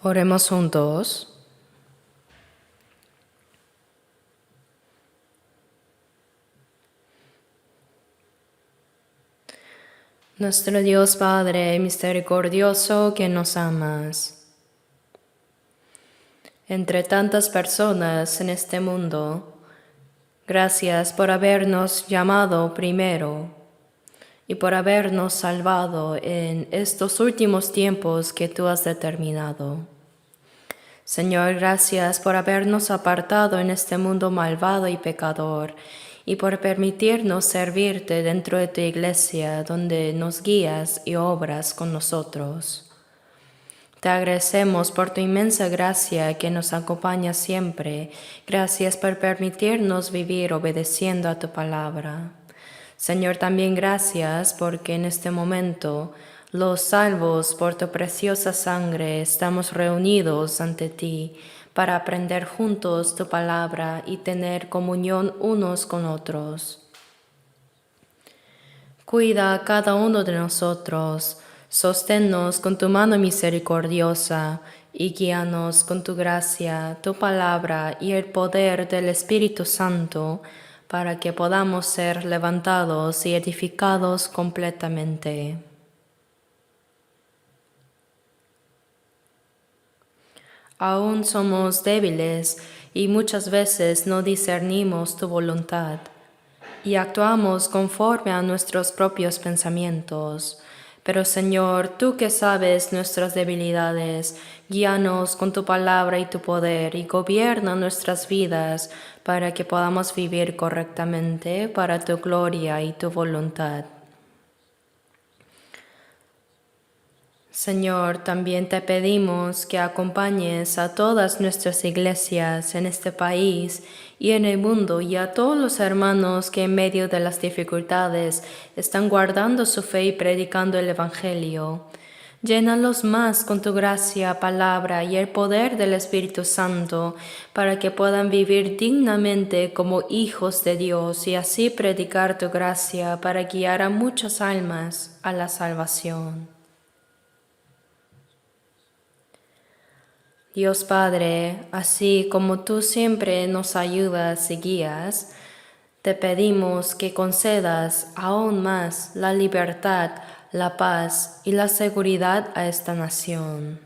Oremos juntos. Nuestro Dios Padre misericordioso que nos amas. Entre tantas personas en este mundo, gracias por habernos llamado primero y por habernos salvado en estos últimos tiempos que tú has determinado. Señor, gracias por habernos apartado en este mundo malvado y pecador y por permitirnos servirte dentro de tu iglesia donde nos guías y obras con nosotros. Te agradecemos por tu inmensa gracia que nos acompaña siempre. Gracias por permitirnos vivir obedeciendo a tu palabra. Señor, también gracias porque en este momento los salvos por tu preciosa sangre estamos reunidos ante ti para aprender juntos tu palabra y tener comunión unos con otros. Cuida a cada uno de nosotros, sosténnos con tu mano misericordiosa y guíanos con tu gracia, tu palabra y el poder del Espíritu Santo, para que podamos ser levantados y edificados completamente. Aún somos débiles y muchas veces no discernimos tu voluntad y actuamos conforme a nuestros propios pensamientos. Pero Señor, tú que sabes nuestras debilidades, guíanos con tu palabra y tu poder y gobierna nuestras vidas para que podamos vivir correctamente para tu gloria y tu voluntad. Señor, también te pedimos que acompañes a todas nuestras iglesias en este país y en el mundo y a todos los hermanos que en medio de las dificultades están guardando su fe y predicando el Evangelio. Llénalos más con tu gracia, palabra y el poder del Espíritu Santo para que puedan vivir dignamente como hijos de Dios y así predicar tu gracia para guiar a muchas almas a la salvación. Dios Padre, así como tú siempre nos ayudas y guías, te pedimos que concedas aún más la libertad, la paz y la seguridad a esta nación.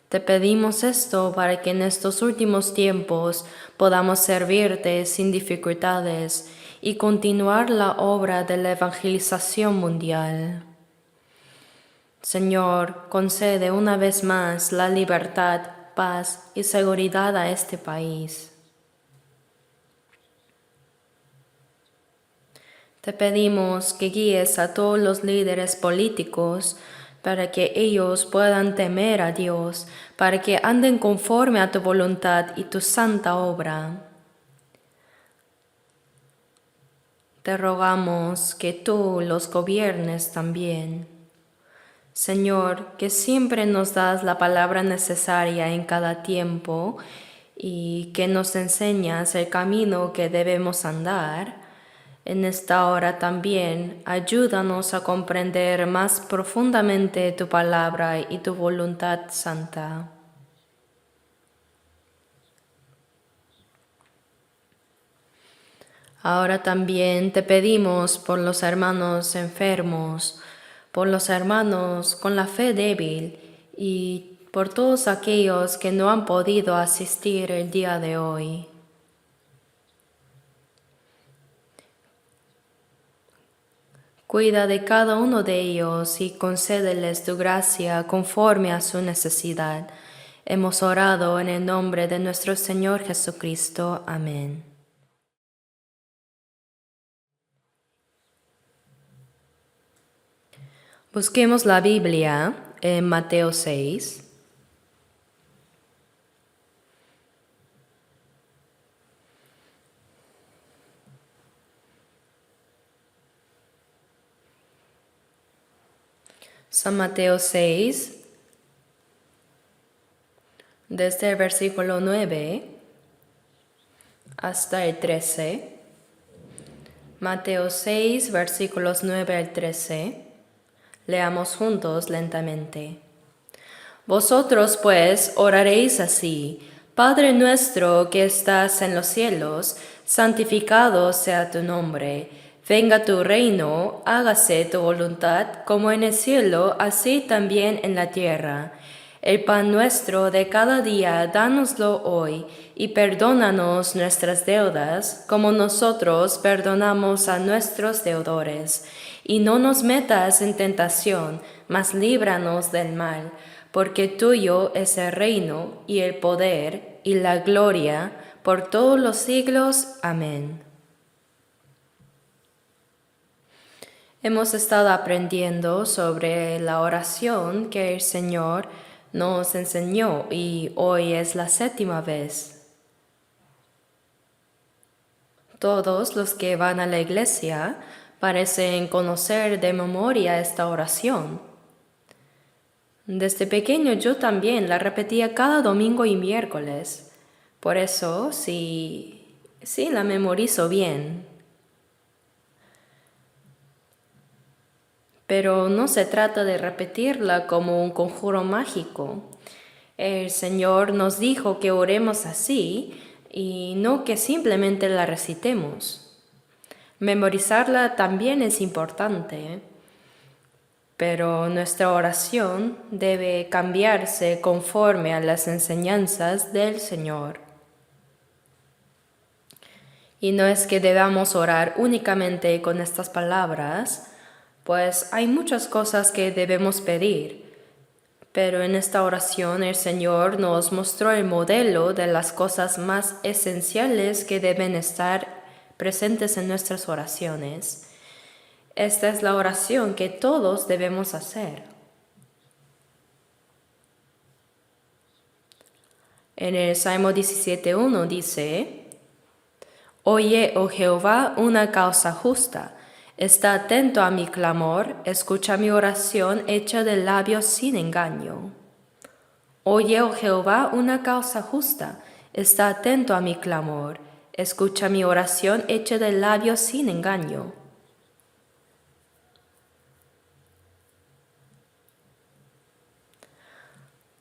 Te pedimos esto para que en estos últimos tiempos podamos servirte sin dificultades y continuar la obra de la evangelización mundial. Señor, concede una vez más la libertad, paz y seguridad a este país. Te pedimos que guíes a todos los líderes políticos para que ellos puedan temer a Dios, para que anden conforme a tu voluntad y tu santa obra. Te rogamos que tú los gobiernes también. Señor, que siempre nos das la palabra necesaria en cada tiempo y que nos enseñas el camino que debemos andar, en esta hora también ayúdanos a comprender más profundamente tu palabra y tu voluntad santa. Ahora también te pedimos por los hermanos enfermos, por los hermanos con la fe débil y por todos aquellos que no han podido asistir el día de hoy. Cuida de cada uno de ellos y concédeles tu gracia conforme a su necesidad. Hemos orado en el nombre de nuestro Señor Jesucristo. Amén. Busquemos la Biblia en Mateo 6. San Mateo 6, desde el versículo 9 hasta el 13. Mateo 6, versículos 9 al 13. Leamos juntos lentamente. Vosotros pues oraréis así: Padre nuestro que estás en los cielos, santificado sea tu nombre. Venga tu reino, hágase tu voluntad, como en el cielo, así también en la tierra. El pan nuestro de cada día, dánoslo hoy, y perdónanos nuestras deudas, como nosotros perdonamos a nuestros deudores. Y no nos metas en tentación, mas líbranos del mal, porque tuyo es el reino, y el poder, y la gloria, por todos los siglos. Amén. Hemos estado aprendiendo sobre la oración que el Señor nos enseñó y hoy es la 7ª vez. Todos los que van a la iglesia parecen conocer de memoria esta oración. Desde pequeño yo también la repetía cada domingo y miércoles. Por eso sí la memorizo bien. Pero no se trata de repetirla como un conjuro mágico. El Señor nos dijo que oremos así y no que simplemente la recitemos. Memorizarla también es importante, pero nuestra oración debe cambiarse conforme a las enseñanzas del Señor. Y no es que debamos orar únicamente con estas palabras, pues hay muchas cosas que debemos pedir, pero en esta oración el Señor nos mostró el modelo de las cosas más esenciales que deben estar presentes en nuestras oraciones. Esta es la oración que todos debemos hacer. En el Salmo 17:1 dice: Oye, oh Jehová, una causa justa. Está atento a mi clamor, escucha mi oración hecha de labios sin engaño. Oye, oh Jehová, una causa justa. Está atento a mi clamor, escucha mi oración hecha de labios sin engaño.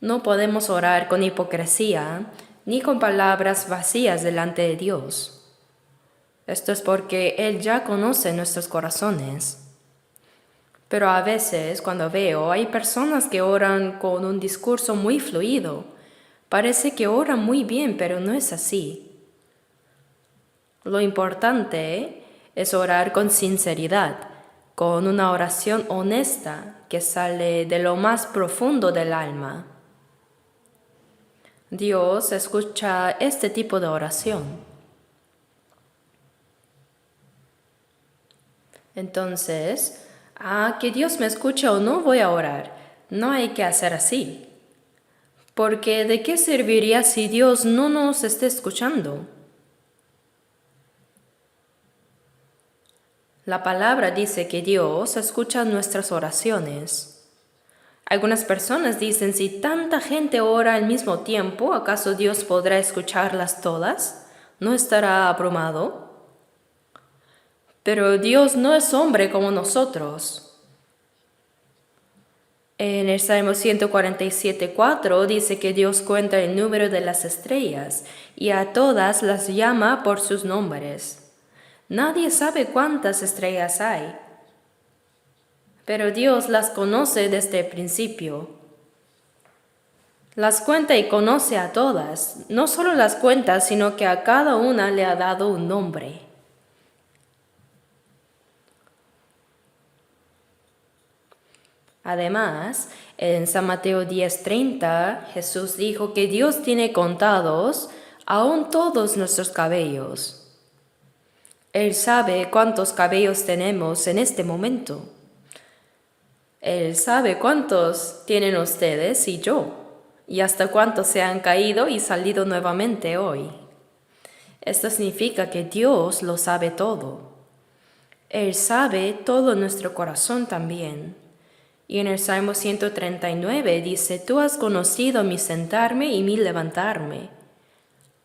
No podemos orar con hipocresía ni con palabras vacías delante de Dios. Esto es porque Él ya conoce nuestros corazones. Pero a veces, cuando veo, hay personas que oran con un discurso muy fluido. Parece que oran muy bien, pero no es así. Lo importante es orar con sinceridad, con una oración honesta que sale de lo más profundo del alma. Dios escucha este tipo de oración. Entonces, que Dios me escuche o no, voy a orar. No hay que hacer así. Porque ¿de qué serviría si Dios no nos esté escuchando? La palabra dice que Dios escucha nuestras oraciones. Algunas personas dicen: si tanta gente ora al mismo tiempo, ¿acaso Dios podrá escucharlas todas? ¿No estará abrumado? Pero Dios no es hombre como nosotros. En el Salmo 147:4 dice que Dios cuenta el número de las estrellas y a todas las llama por sus nombres. Nadie sabe cuántas estrellas hay, pero Dios las conoce desde el principio. Las cuenta y conoce a todas. No solo las cuenta, sino que a cada una le ha dado un nombre. Además, en San Mateo 10:30, Jesús dijo que Dios tiene contados aún todos nuestros cabellos. Él sabe cuántos cabellos tenemos en este momento. Él sabe cuántos tienen ustedes y yo, y hasta cuántos se han caído y salido nuevamente hoy. Esto significa que Dios lo sabe todo. Él sabe todo nuestro corazón también. Y en el Salmo 139 dice: Tú has conocido mi sentarme y mi levantarme.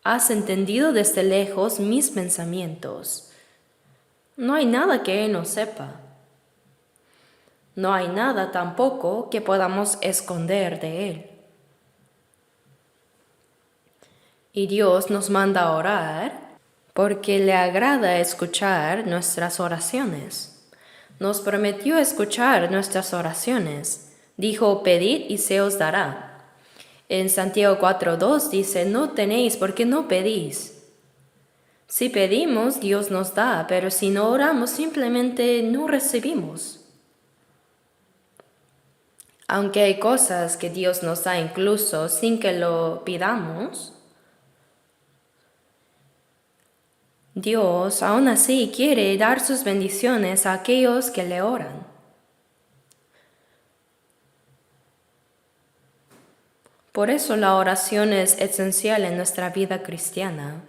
Has entendido desde lejos mis pensamientos. No hay nada que Él no sepa. No hay nada tampoco que podamos esconder de Él. Y Dios nos manda a orar porque le agrada escuchar nuestras oraciones. Nos prometió escuchar nuestras oraciones. Dijo, pedid y se os dará. En Santiago 4:2 dice, no tenéis porque no pedís. Si pedimos, Dios nos da, pero si no oramos, simplemente no recibimos. Aunque hay cosas que Dios nos da incluso sin que lo pidamos, Dios aún así quiere dar sus bendiciones a aquellos que le oran. Por eso la oración es esencial en nuestra vida cristiana.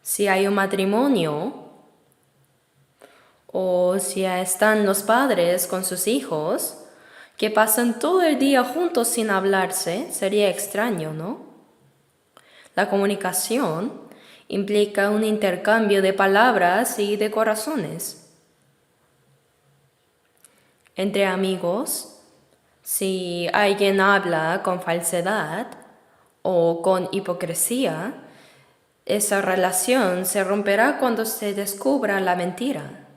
Si hay un matrimonio o si están los padres con sus hijos que pasan todo el día juntos sin hablarse, sería extraño, ¿no? La comunicación implica un intercambio de palabras y de corazones. Entre amigos, si alguien habla con falsedad o con hipocresía, esa relación se romperá cuando se descubra la mentira.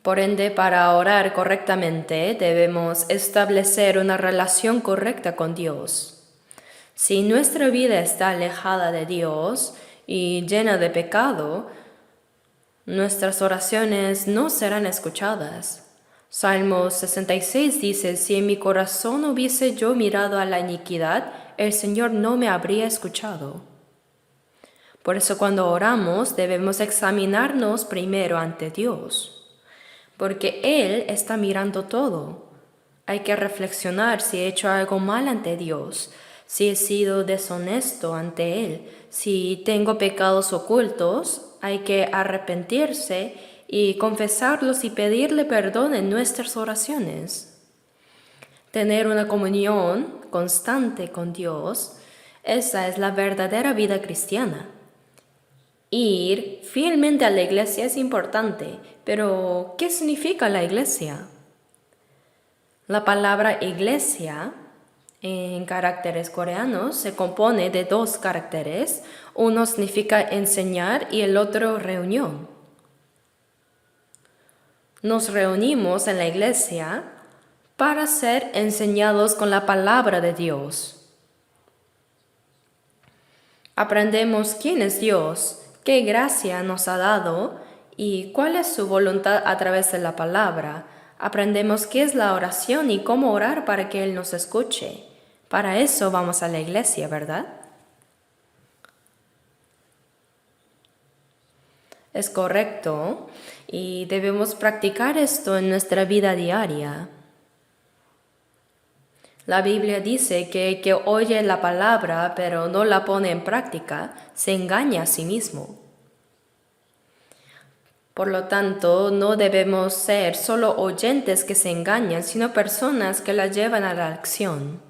Por ende, para orar correctamente debemos establecer una relación correcta con Dios. Si nuestra vida está alejada de Dios y llena de pecado, nuestras oraciones no serán escuchadas. Salmo 66 dice, si en mi corazón hubiese yo mirado a la iniquidad, el Señor no me habría escuchado. Por eso cuando oramos debemos examinarnos primero ante Dios, porque Él está mirando todo. Hay que reflexionar si he hecho algo mal ante Dios, si he sido deshonesto ante Él, si tengo pecados ocultos, hay que arrepentirse y confesarlos y pedirle perdón en nuestras oraciones. Tener una comunión constante con Dios, esa es la verdadera vida cristiana. Ir fielmente a la iglesia es importante, pero ¿qué significa la iglesia? La palabra iglesia en caracteres coreanos se compone de dos caracteres. Uno significa enseñar y el otro reunión. Nos reunimos en la iglesia para ser enseñados con la palabra de Dios. Aprendemos quién es Dios, qué gracia nos ha dado y cuál es su voluntad a través de la palabra. Aprendemos qué es la oración y cómo orar para que Él nos escuche. Para eso vamos a la iglesia, ¿verdad? Es correcto y debemos practicar esto en nuestra vida diaria. La Biblia dice que el que oye la palabra pero no la pone en práctica, se engaña a sí mismo. Por lo tanto, no debemos ser solo oyentes que se engañan, sino personas que la llevan a la acción.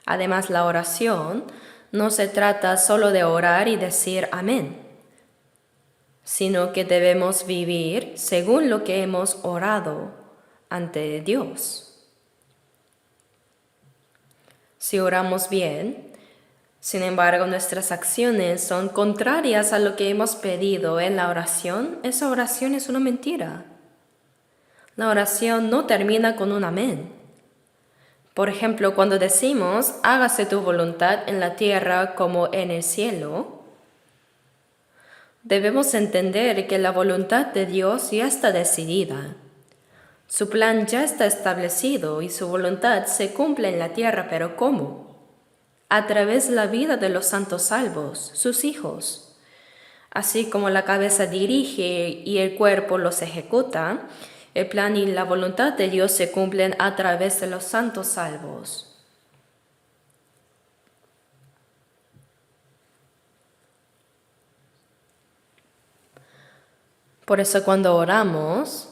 Además, la oración no se trata solo de orar y decir amén, sino que debemos vivir según lo que hemos orado ante Dios. Si oramos bien, sin embargo nuestras acciones son contrarias a lo que hemos pedido en la oración, esa oración es una mentira. La oración no termina con un amén. Por ejemplo, cuando decimos, hágase tu voluntad en la tierra como en el cielo, debemos entender que la voluntad de Dios ya está decidida. Su plan ya está establecido y su voluntad se cumple en la tierra, pero ¿cómo? A través de la vida de los santos salvos, sus hijos. Así como la cabeza dirige y el cuerpo los ejecuta, el plan y la voluntad de Dios se cumplen a través de los santos salvos. Por eso cuando oramos,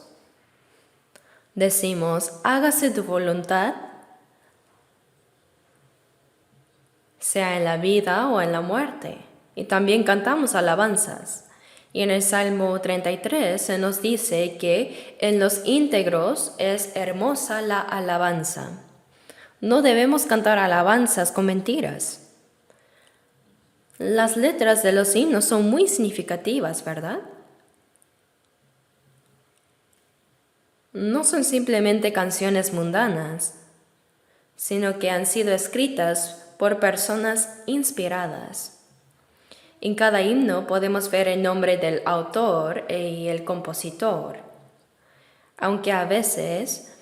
decimos, hágase tu voluntad, sea en la vida o en la muerte. y también cantamos alabanzas. Y en el Salmo 33 se nos dice que en los íntegros es hermosa la alabanza. No debemos cantar alabanzas con mentiras. Las letras de los himnos son muy significativas, ¿verdad? No son simplemente canciones mundanas, sino que han sido escritas por personas inspiradas. En cada himno podemos ver el nombre del autor y el compositor, aunque a veces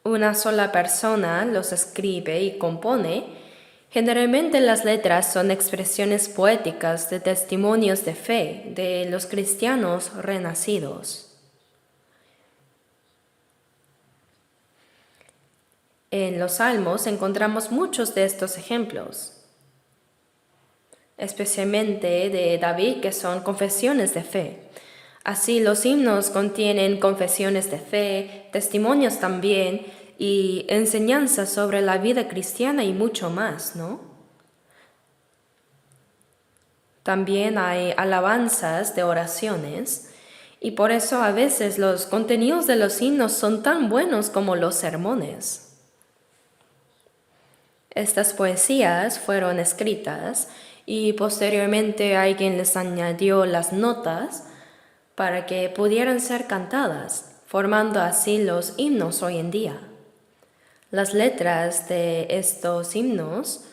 una sola persona los escribe y compone. Generalmente las letras son expresiones poéticas de testimonios de fe de los cristianos renacidos. En los Salmos encontramos muchos de estos ejemplos, especialmente de David, que son confesiones de fe. Así los himnos contienen confesiones de fe, testimonios también, y enseñanzas sobre la vida cristiana y mucho más, ¿no? También hay alabanzas de oraciones, y por eso a veces los contenidos de los himnos son tan buenos como los sermones. Estas poesías fueron escritas y posteriormente alguien les añadió las notas para que pudieran ser cantadas, formando así los himnos hoy en día. Las letras de estos himnos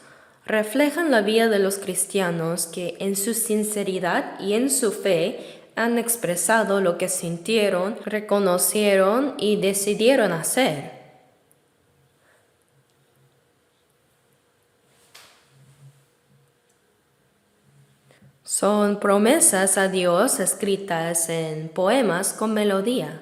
reflejan la vida de los cristianos que en su sinceridad y en su fe han expresado lo que sintieron, reconocieron y decidieron hacer. Son promesas a Dios escritas en poemas con melodía.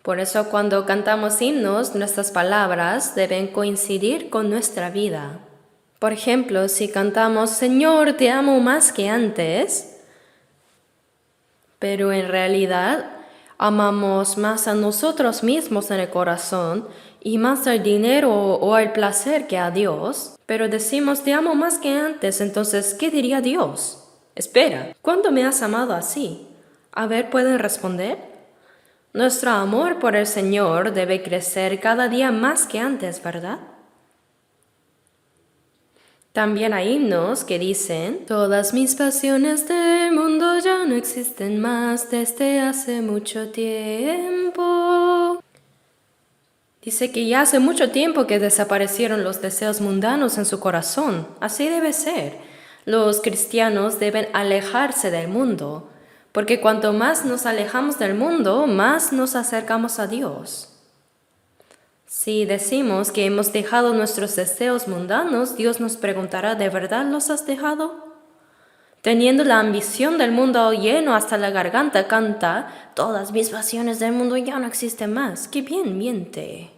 Por eso cuando cantamos himnos, nuestras palabras deben coincidir con nuestra vida. Por ejemplo, si cantamos Señor, te amo más que antes, pero en realidad amamos más a nosotros mismos en el corazón y más al dinero o al placer que a Dios, pero decimos te amo más que antes, entonces, ¿qué diría Dios? Espera, ¿cuándo me has amado así? A ver, ¿pueden responder? Nuestro amor por el Señor debe crecer cada día más que antes, ¿verdad? También hay himnos que dicen, todas mis pasiones del mundo ya no existen más desde hace mucho tiempo. Dice que ya hace mucho tiempo que desaparecieron los deseos mundanos en su corazón. Así debe ser. Los cristianos deben alejarse del mundo, porque cuanto más nos alejamos del mundo, más nos acercamos a Dios. Si decimos que hemos dejado nuestros deseos mundanos, Dios nos preguntará, ¿de verdad los has dejado? Teniendo la ambición del mundo lleno hasta la garganta, canta, todas mis pasiones del mundo ya no existen más. ¡Qué bien miente!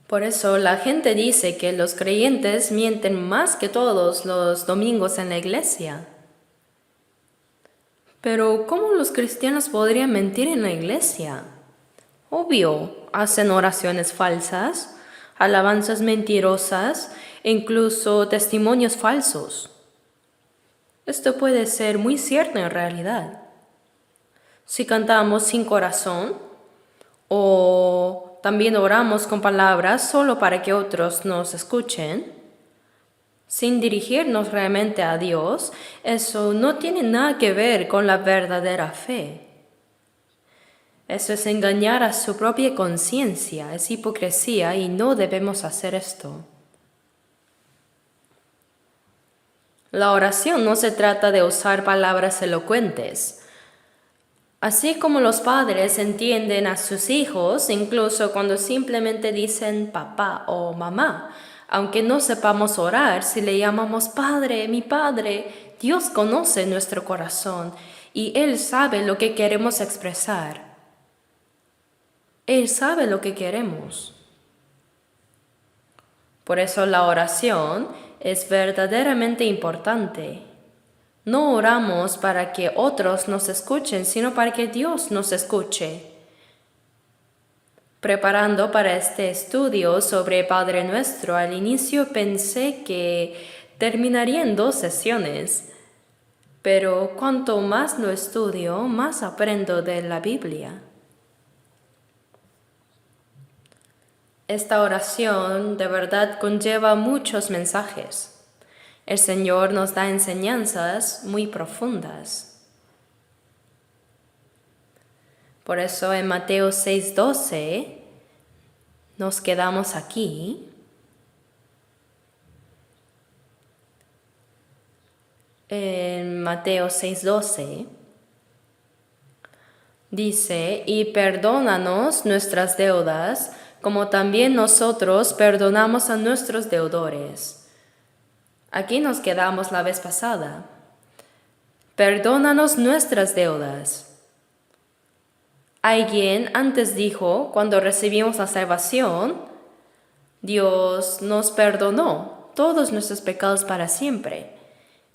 Por eso la gente dice que los creyentes mienten más que todos los domingos en la iglesia. Pero ¿cómo los cristianos podrían mentir en la iglesia? Obvio, hacen oraciones falsas, alabanzas mentirosas e incluso testimonios falsos. Esto puede ser muy cierto en realidad. Si cantamos sin corazón o también oramos con palabras solo para que otros nos escuchen, sin dirigirnos realmente a Dios, eso no tiene nada que ver con la verdadera fe. Eso es engañar a su propia conciencia, es hipocresía y no debemos hacer esto. La oración no se trata de usar palabras elocuentes. Así como los padres entienden a sus hijos, incluso cuando simplemente dicen papá o mamá, aunque no sepamos orar, si le llamamos Padre, mi Padre, Dios conoce nuestro corazón y Él sabe lo que queremos expresar. Él sabe lo que queremos. Por eso la oración es verdaderamente importante. No oramos para que otros nos escuchen, sino para que Dios nos escuche. Preparando para este estudio sobre Padre Nuestro, al inicio pensé que terminaría en 2 sesiones, pero cuanto más lo estudio, más aprendo de la Biblia. Esta oración de verdad conlleva muchos mensajes. El Señor nos da enseñanzas muy profundas. Por eso en Mateo 6:12 nos quedamos aquí. En Mateo 6:12 dice, y perdónanos nuestras deudas, como también nosotros perdonamos a nuestros deudores. Aquí nos quedamos la vez pasada. Perdónanos nuestras deudas. Alguien antes dijo, cuando recibimos la salvación, Dios nos perdonó todos nuestros pecados para siempre.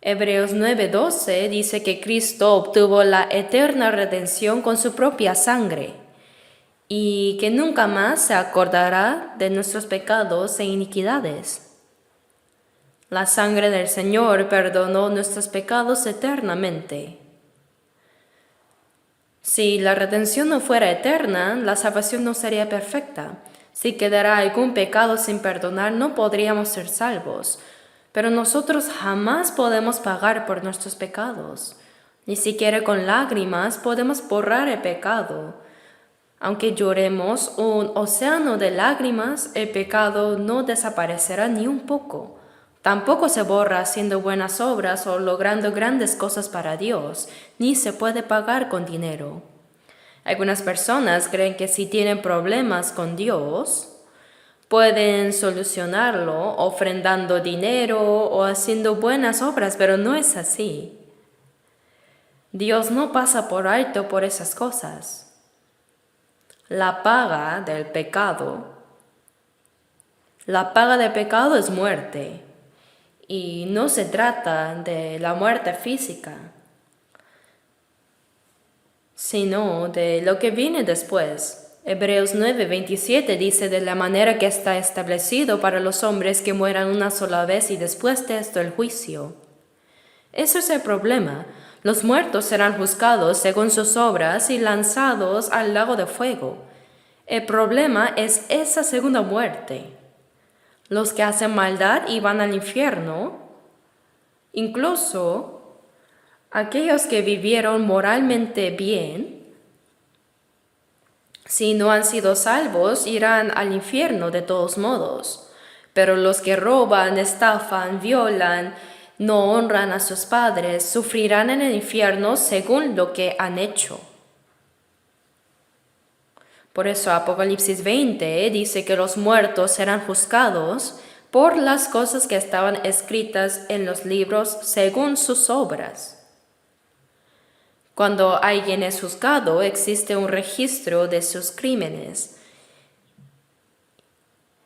Hebreos 9:12 dice que Cristo obtuvo la eterna redención con su propia sangre y que nunca más se acordará de nuestros pecados e iniquidades. La sangre del Señor perdonó nuestros pecados eternamente. Si la redención no fuera eterna, la salvación no sería perfecta. Si quedara algún pecado sin perdonar, no podríamos ser salvos. Pero nosotros jamás podemos pagar por nuestros pecados. Ni siquiera con lágrimas podemos borrar el pecado. Aunque lloremos un océano de lágrimas, el pecado no desaparecerá ni un poco. Tampoco se borra haciendo buenas obras o logrando grandes cosas para Dios, ni se puede pagar con dinero. Algunas personas creen que si tienen problemas con Dios, pueden solucionarlo ofrendando dinero o haciendo buenas obras, pero no es así. Dios no pasa por alto por esas cosas. La paga del pecado es muerte. Y no se trata de la muerte física, sino de lo que viene después. Hebreos 9:27 dice de la manera que está establecido para los hombres que mueran una sola vez y después de esto el juicio. Ese es el problema. Los muertos serán juzgados según sus obras y lanzados al lago de fuego. El problema es esa segunda muerte. Los que hacen maldad y van al infierno, incluso aquellos que vivieron moralmente bien, si no han sido salvos, irán al infierno de todos modos. Pero los que roban, estafan, violan, no honran a sus padres, sufrirán en el infierno según lo que han hecho. Por eso Apocalipsis 20 dice que los muertos serán juzgados por las cosas que estaban escritas en los libros según sus obras. Cuando alguien es juzgado, existe un registro de sus crímenes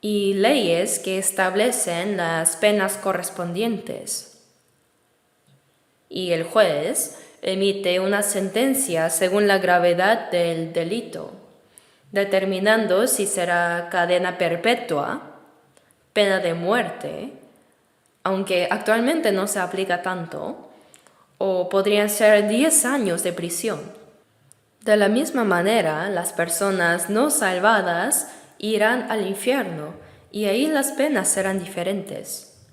y leyes que establecen las penas correspondientes. Y el juez emite una sentencia según la gravedad del delito, determinando si será cadena perpetua, pena de muerte, aunque actualmente no se aplica tanto, o podrían ser 10 años de prisión. De la misma manera, las personas no salvadas irán al infierno y ahí las penas serán diferentes.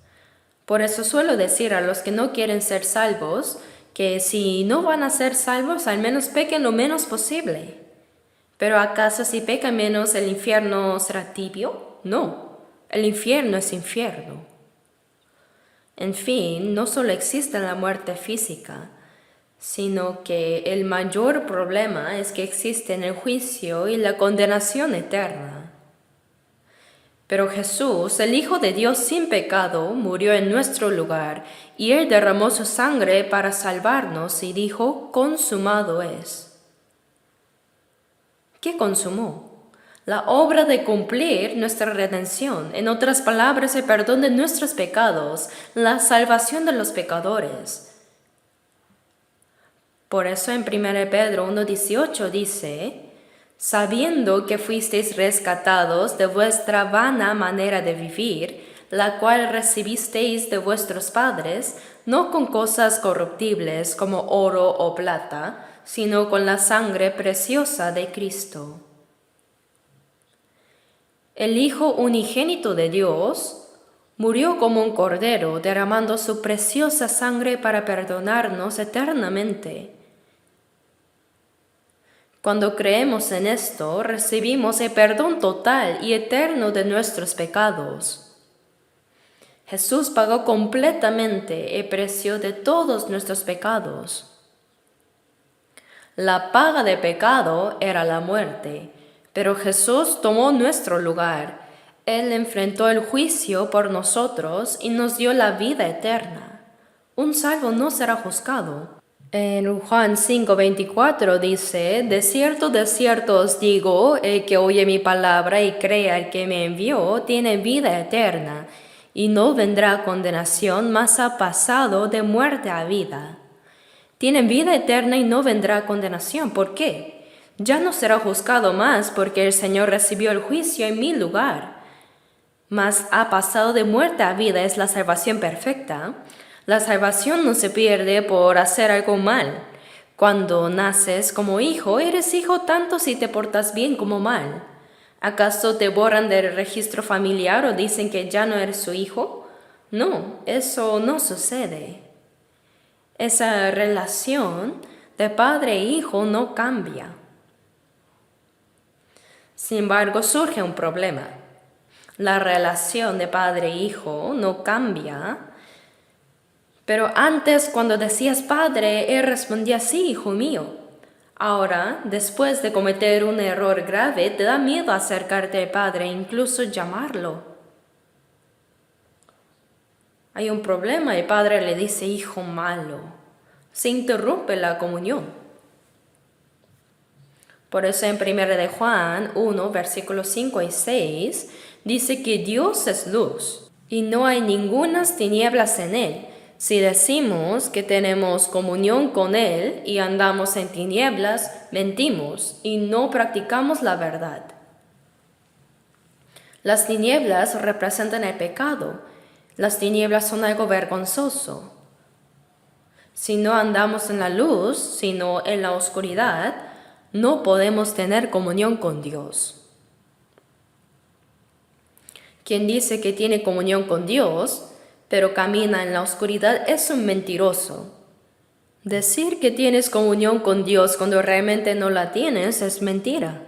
Por eso suelo decir a los que no quieren ser salvos que si no van a ser salvos, al menos pequen lo menos posible. ¿Pero acaso si peca menos el infierno será tibio? No, el infierno es infierno. En fin, no solo existe la muerte física, sino que el mayor problema es que existen el juicio y la condenación eterna. Pero Jesús, el Hijo de Dios sin pecado, murió en nuestro lugar, y Él derramó su sangre para salvarnos y dijo, consumado es. ¿Qué consumó? La obra de cumplir nuestra redención, en otras palabras, el perdón de nuestros pecados, la salvación de los pecadores. Por eso en 1 Pedro 1:18 dice, sabiendo que fuisteis rescatados de vuestra vana manera de vivir, la cual recibisteis de vuestros padres, no con cosas corruptibles como oro o plata, sino con la sangre preciosa de Cristo. El Hijo unigénito de Dios murió como un cordero, derramando su preciosa sangre para perdonarnos eternamente. Cuando creemos en esto, recibimos el perdón total y eterno de nuestros pecados. Jesús pagó completamente el precio de todos nuestros pecados. La paga de pecado era la muerte, pero Jesús tomó nuestro lugar. Él enfrentó el juicio por nosotros y nos dio la vida eterna. Un salvo no será juzgado. En Juan 5:24 dice, de cierto os digo, el que oye mi palabra y crea el que me envió, tiene vida eterna, y no vendrá a condenación, mas ha pasado de muerte a vida. Tiene vida eterna y no vendrá a condenación. ¿Por qué? Ya no será juzgado más porque el Señor recibió el juicio en mi lugar. Mas ha pasado de muerte a vida, es la salvación perfecta. La salvación no se pierde por hacer algo mal. Cuando naces como hijo, eres hijo tanto si te portas bien como mal. ¿Acaso te borran del registro familiar o dicen que ya no eres su hijo? No, eso no sucede. Esa relación de padre e hijo no cambia. Sin embargo, surge un problema. La relación de padre e hijo no cambia. Pero antes, cuando decías padre, él respondía sí, hijo mío. Ahora, después de cometer un error grave, te da miedo acercarte al padre e incluso llamarlo. Hay un problema, el padre le dice hijo malo. Se interrumpe la comunión. Por eso en 1 de Juan 1, versículos 5 y 6, dice que Dios es luz y no hay ningunas tinieblas en él. Si decimos que tenemos comunión con Él y andamos en tinieblas, mentimos y no practicamos la verdad. Las tinieblas representan el pecado. Las tinieblas son algo vergonzoso. Si no andamos en la luz, sino en la oscuridad, no podemos tener comunión con Dios. Quien dice que tiene comunión con Dios, pero camina en la oscuridad, es un mentiroso. Decir que tienes comunión con Dios cuando realmente no la tienes es mentira.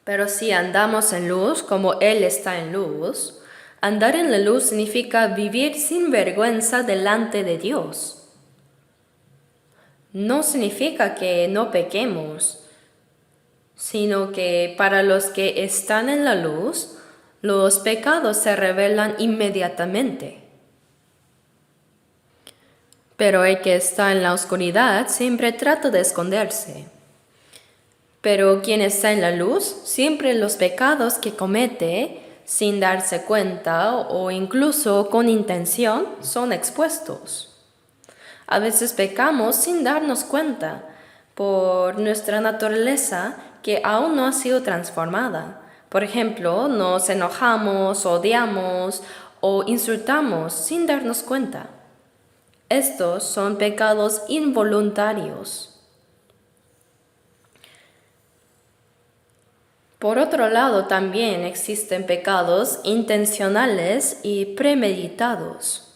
Pero si andamos en luz como Él está en luz, andar en la luz significa vivir sin vergüenza delante de Dios. No significa que no pequemos, sino que para los que están en la luz, los pecados se revelan inmediatamente. Pero el que está en la oscuridad siempre trata de esconderse. Pero quien está en la luz, siempre los pecados que comete sin darse cuenta o incluso con intención son expuestos. A veces pecamos sin darnos cuenta por nuestra naturaleza que aún no ha sido transformada. Por ejemplo, nos enojamos, odiamos o insultamos sin darnos cuenta. Estos son pecados involuntarios. Por otro lado, también existen pecados intencionales y premeditados.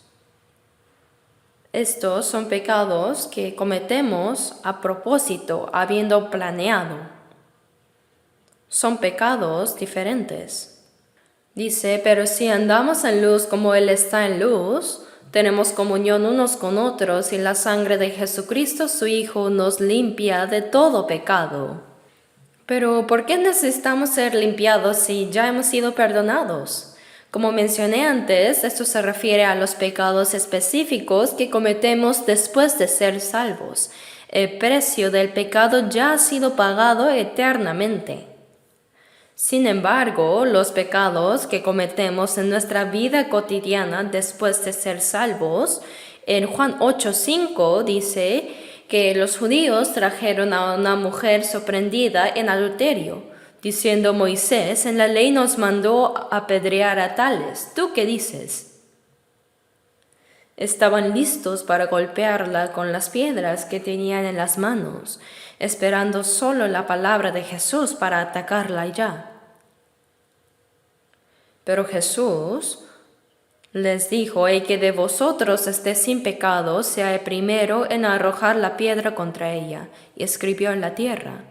Estos son pecados que cometemos a propósito, habiendo planeado. Son pecados diferentes. Dice, pero si andamos en luz como Él está en luz, tenemos comunión unos con otros y la sangre de Jesucristo, su Hijo, nos limpia de todo pecado. Pero ¿por qué necesitamos ser limpiados si ya hemos sido perdonados? Como mencioné antes, esto se refiere a los pecados específicos que cometemos después de ser salvos. El precio del pecado ya ha sido pagado eternamente. Sin embargo, los pecados que cometemos en nuestra vida cotidiana después de ser salvos, En Juan 8:5 dice que los judíos trajeron a una mujer sorprendida en adulterio, diciendo: Moisés en la ley nos mandó apedrear a tales. ¿Tú qué dices? Estaban listos para golpearla con las piedras que tenían en las manos, esperando solo la palabra de Jesús para atacarla ya. Pero Jesús les dijo: el que de vosotros esté sin pecado sea el primero en arrojar la piedra contra ella. Y escribió en la tierra.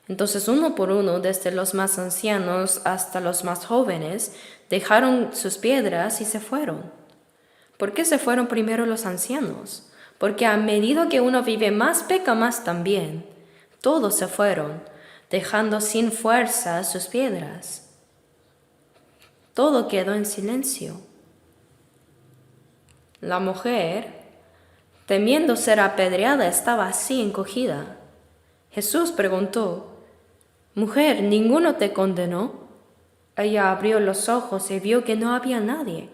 Entonces uno por uno, desde los más ancianos hasta los más jóvenes, dejaron sus piedras y se fueron. ¿Por qué se fueron primero los ancianos? Porque a medida que uno vive más, peca más también. Todos se fueron, dejando sin fuerza sus piedras. Todo quedó en silencio. La mujer, temiendo ser apedreada, estaba así encogida. Jesús preguntó: Mujer, ¿ninguno te condenó? Ella abrió los ojos y vio que no había nadie.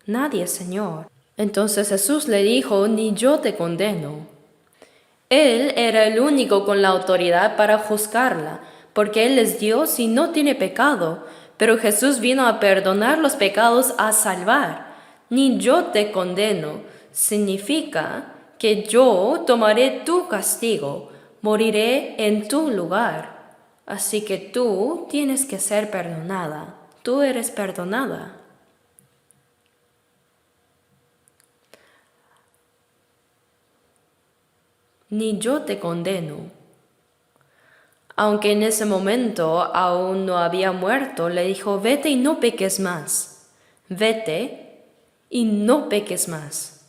Nadie, Señor. Entonces Jesús le dijo: Ni yo te condeno. Él era el único con la autoridad para juzgarla, porque Él es Dios y no tiene pecado. Pero Jesús vino a perdonar los pecados, a salvar. Ni yo te condeno significa que yo tomaré tu castigo, moriré en tu lugar. Así que tú tienes que ser perdonada. Tú eres perdonada. Ni yo te condeno. Aunque en ese momento aún no había muerto, le dijo: vete y no peques más. Vete y no peques más.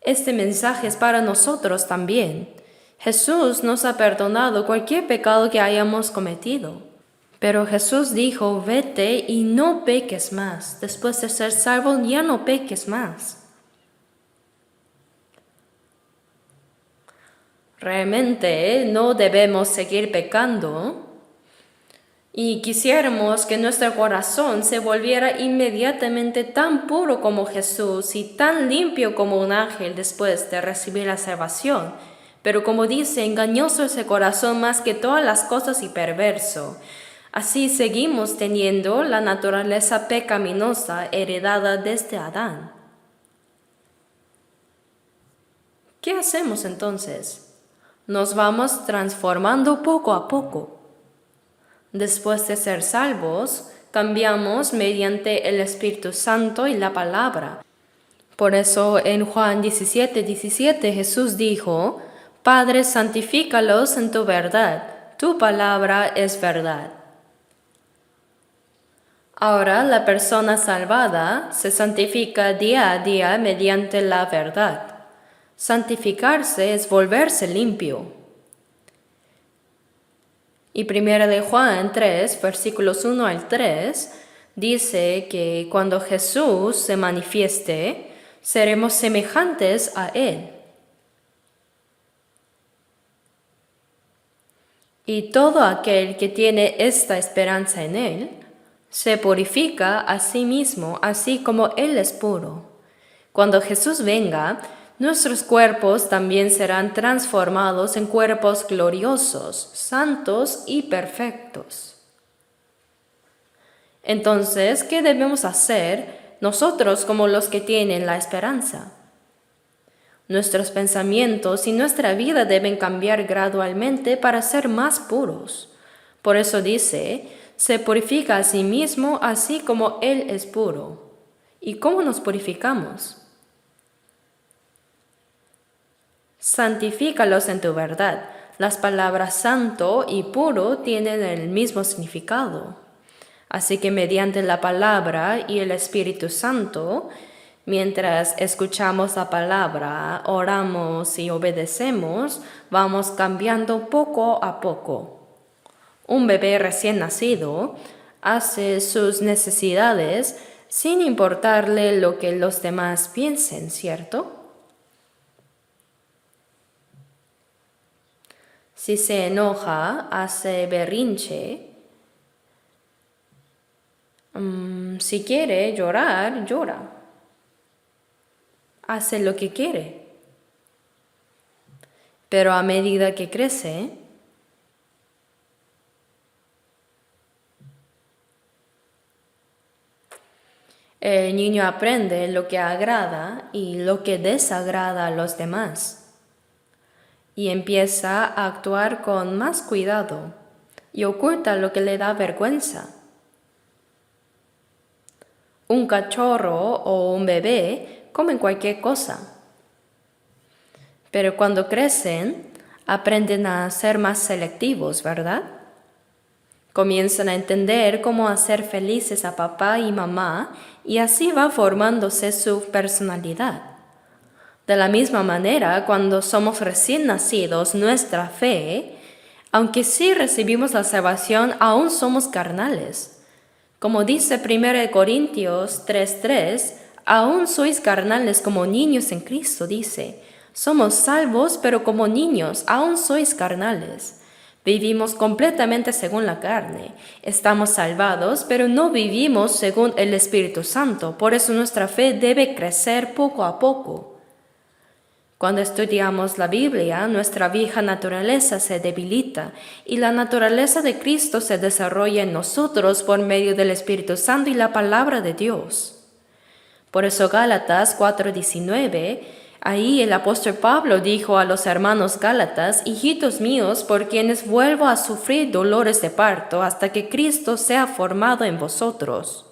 Este mensaje es para nosotros también. Jesús nos ha perdonado cualquier pecado que hayamos cometido. Pero Jesús dijo: vete y no peques más. Después de ser salvo, ya no peques más. Realmente no debemos seguir pecando y quisiéramos que nuestro corazón se volviera inmediatamente tan puro como Jesús y tan limpio como un ángel después de recibir la salvación. Pero como dice, engañoso es el corazón más que todas las cosas y perverso. Así seguimos teniendo la naturaleza pecaminosa heredada desde Adán. ¿Qué hacemos entonces? Nos vamos transformando poco a poco. Después de ser salvos, cambiamos mediante el Espíritu Santo y la palabra. Por eso en Juan 17:17 Jesús dijo: Padre, santifícalos en tu verdad, tu palabra es verdad. Ahora la persona salvada se santifica día a día mediante la verdad. Santificarse es volverse limpio. Y 1 de Juan 3, versículos 1 al 3, dice que cuando Jesús se manifieste, seremos semejantes a Él. Y todo aquel que tiene esta esperanza en Él, se purifica a sí mismo, así como Él es puro. Cuando Jesús venga, nuestros cuerpos también serán transformados en cuerpos gloriosos, santos y perfectos. Entonces, ¿qué debemos hacer nosotros como los que tienen la esperanza? Nuestros pensamientos y nuestra vida deben cambiar gradualmente para ser más puros. Por eso dice: se purifica a sí mismo así como Él es puro. ¿Y cómo nos purificamos? Santifícalos en tu verdad. Las palabras santo y puro tienen el mismo significado. Así que mediante la palabra y el Espíritu Santo, mientras escuchamos la palabra, oramos y obedecemos, vamos cambiando poco a poco. Un bebé recién nacido hace sus necesidades sin importarle lo que los demás piensen, ¿cierto? Si se enoja, hace berrinche. Si quiere llorar, llora. hace lo que quiere. Pero a medida que crece, el niño aprende lo que agrada y lo que desagrada a los demás y empieza a actuar con más cuidado y oculta lo que le da vergüenza. Un cachorro o un bebé comen cualquier cosa, pero cuando crecen aprenden a ser más selectivos, ¿verdad? Comienzan a entender cómo hacer felices a papá y mamá y así va formándose su personalidad. De la misma manera, cuando somos recién nacidos, nuestra fe, aunque sí recibimos la salvación, aún somos carnales. Como dice 1 Corintios 3:3, aún sois carnales como niños en Cristo, dice. Somos salvos, pero como niños, aún sois carnales. Vivimos completamente según la carne. Estamos salvados, pero no vivimos según el Espíritu Santo. Por eso nuestra fe debe crecer poco a poco. Cuando estudiamos la Biblia, nuestra vieja naturaleza se debilita y la naturaleza de Cristo se desarrolla en nosotros por medio del Espíritu Santo y la palabra de Dios. Por eso Gálatas 4:19, ahí el apóstol Pablo dijo a los hermanos Gálatas: hijitos míos, por quienes vuelvo a sufrir dolores de parto hasta que Cristo sea formado en vosotros.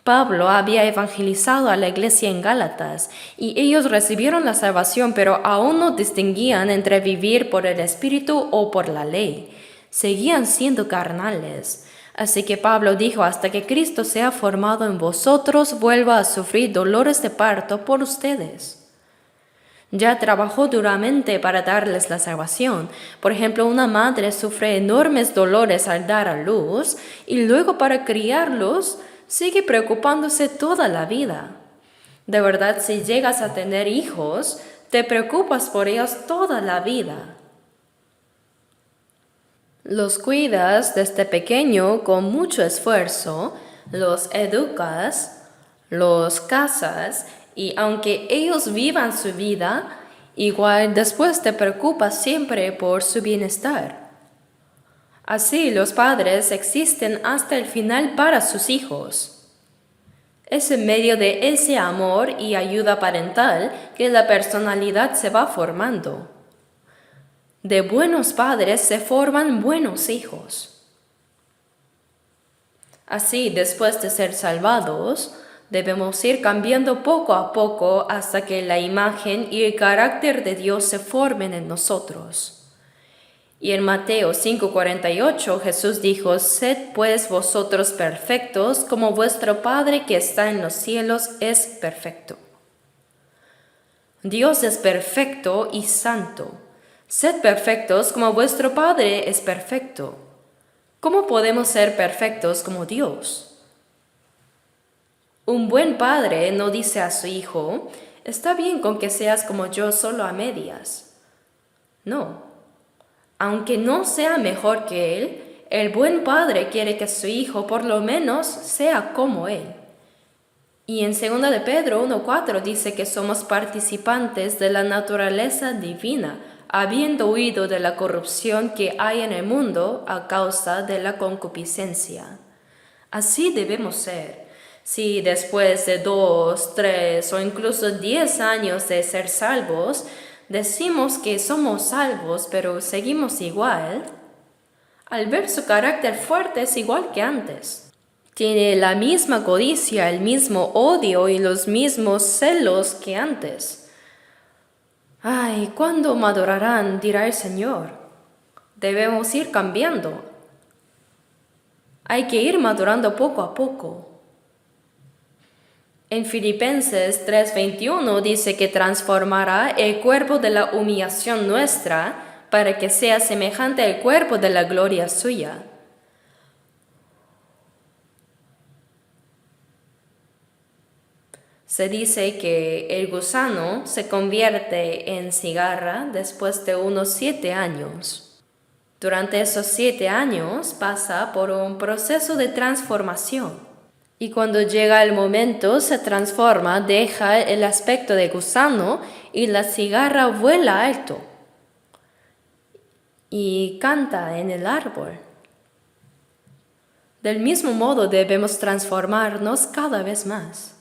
Pablo había evangelizado a la iglesia en Gálatas y ellos recibieron la salvación, pero aún no distinguían entre vivir por el Espíritu o por la ley. Seguían siendo carnales. Así que Pablo dijo: hasta que Cristo sea formado en vosotros, vuelva a sufrir dolores de parto por ustedes. Ya trabajó duramente para darles la salvación. Por ejemplo, una madre sufre enormes dolores al dar a luz y luego para criarlos sigue preocupándose toda la vida. De verdad, si llegas a tener hijos, te preocupas por ellos toda la vida. Los cuidas desde pequeño con mucho esfuerzo, los educas, los casas y aunque ellos vivan su vida, igual después te preocupas siempre por su bienestar. Así los padres existen hasta el final para sus hijos. Es en medio de ese amor y ayuda parental que la personalidad se va formando. De buenos padres se forman buenos hijos. Así, después de ser salvados, debemos ir cambiando poco a poco hasta que la imagen y el carácter de Dios se formen en nosotros. Y en Mateo 5:48 Jesús dijo: sed pues vosotros perfectos, como vuestro Padre que está en los cielos es perfecto. Dios es perfecto y santo. Sed perfectos como vuestro Padre es perfecto. ¿Cómo podemos ser perfectos como Dios? Un buen padre no dice a su hijo: está bien con que seas como yo solo a medias. No. Aunque no sea mejor que él, el buen padre quiere que su hijo por lo menos sea como él. Y en 2 de Pedro 1:4 dice que somos participantes de la naturaleza divina, habiendo huido de la corrupción que hay en el mundo a causa de la concupiscencia. Así debemos ser. Si después de 2, 3 o incluso 10 años de ser salvos, decimos que somos salvos, pero seguimos igual, al ver su carácter fuerte es igual que antes. Tiene la misma codicia, el mismo odio y los mismos celos que antes. Ay, ¿cuándo madurarán?, dirá el Señor. Debemos ir cambiando. Hay que ir madurando poco a poco. En Filipenses 3:21 dice que transformará el cuerpo de la humillación nuestra para que sea semejante al cuerpo de la gloria suya. Se dice que el gusano se convierte en cigarra después de unos 7 años. Durante esos 7 años pasa por un proceso de transformación. Y cuando llega el momento se transforma, deja el aspecto de gusano y la cigarra vuela alto y canta en el árbol. Del mismo modo debemos transformarnos cada vez más.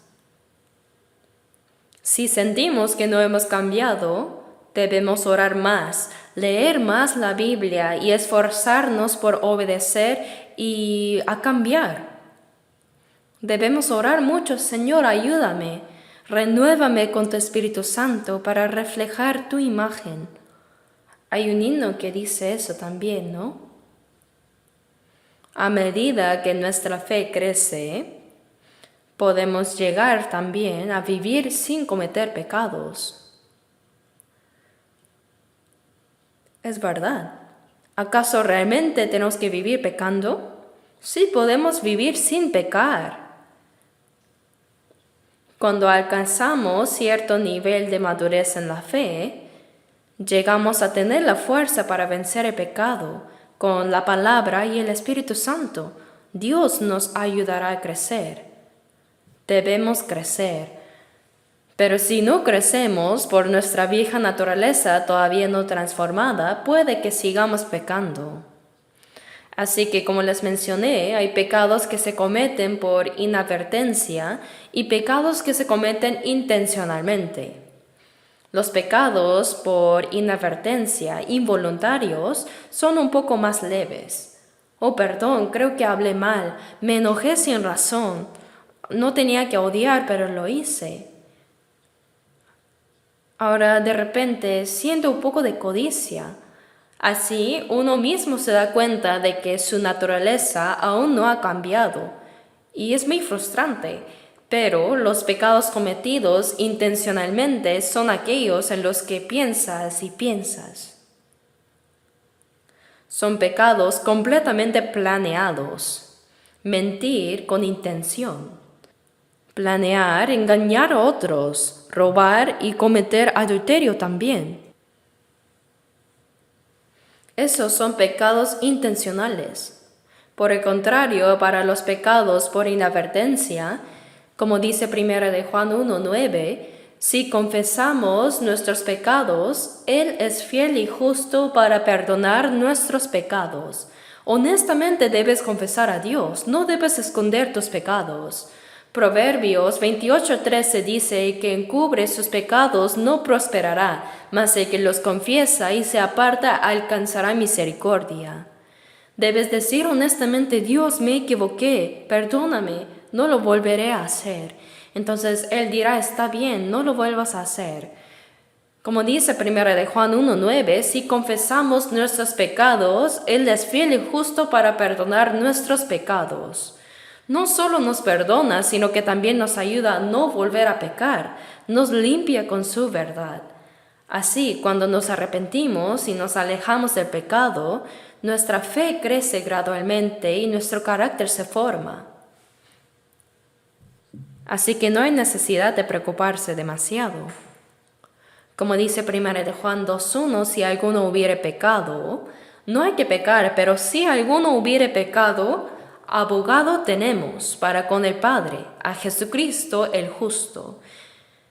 Si sentimos que no hemos cambiado, debemos orar más, leer más la Biblia y esforzarnos por obedecer y a cambiar. Debemos orar mucho: Señor, ayúdame, renuévame con tu Espíritu Santo para reflejar tu imagen. Hay un himno que dice eso también, ¿no? A medida que nuestra fe crece, podemos llegar también a vivir sin cometer pecados. Es verdad. ¿Acaso realmente tenemos que vivir pecando? Sí, podemos vivir sin pecar. Cuando alcanzamos cierto nivel de madurez en la fe, llegamos a tener la fuerza para vencer el pecado con la palabra y el Espíritu Santo. Dios nos ayudará a crecer. Debemos crecer. Pero si no crecemos por nuestra vieja naturaleza todavía no transformada, puede que sigamos pecando. Así que, como les mencioné, hay pecados que se cometen por inadvertencia y pecados que se cometen intencionalmente. Los pecados por inadvertencia involuntarios son un poco más leves. Oh, perdón, creo que hablé mal, me enojé sin razón. No tenía que odiar, pero lo hice. Ahora, de repente, siento un poco de codicia. Así, uno mismo se da cuenta de que su naturaleza aún no ha cambiado. Y es muy frustrante. Pero los pecados cometidos intencionalmente son aquellos en los que piensas y piensas. Son pecados completamente planeados. Mentir con intención. Planear, engañar a otros, robar y cometer adulterio también. Esos son pecados intencionales. Por el contrario, para los pecados por inadvertencia, como dice 1 de Juan 1:9, si confesamos nuestros pecados, Él es fiel y justo para perdonar nuestros pecados. Honestamente debes confesar a Dios, no debes esconder tus pecados. Proverbios 28:13 dice que encubre sus pecados no prosperará, mas el que los confiesa y se aparta alcanzará misericordia. Debes decir honestamente: Dios, me equivoqué, perdóname, no lo volveré a hacer. Entonces Él dirá: está bien, no lo vuelvas a hacer. Como dice 1 de Juan 1:9, si confesamos nuestros pecados, Él es fiel y justo para perdonar nuestros pecados. No solo nos perdona, sino que también nos ayuda a no volver a pecar, nos limpia con su verdad. Así, cuando nos arrepentimos y nos alejamos del pecado, nuestra fe crece gradualmente y nuestro carácter se forma. Así que no hay necesidad de preocuparse demasiado. Como dice 1 de Juan 2:1, si alguno hubiere pecado, no hay que pecar, pero si alguno hubiere pecado, abogado tenemos para con el Padre, a Jesucristo el justo.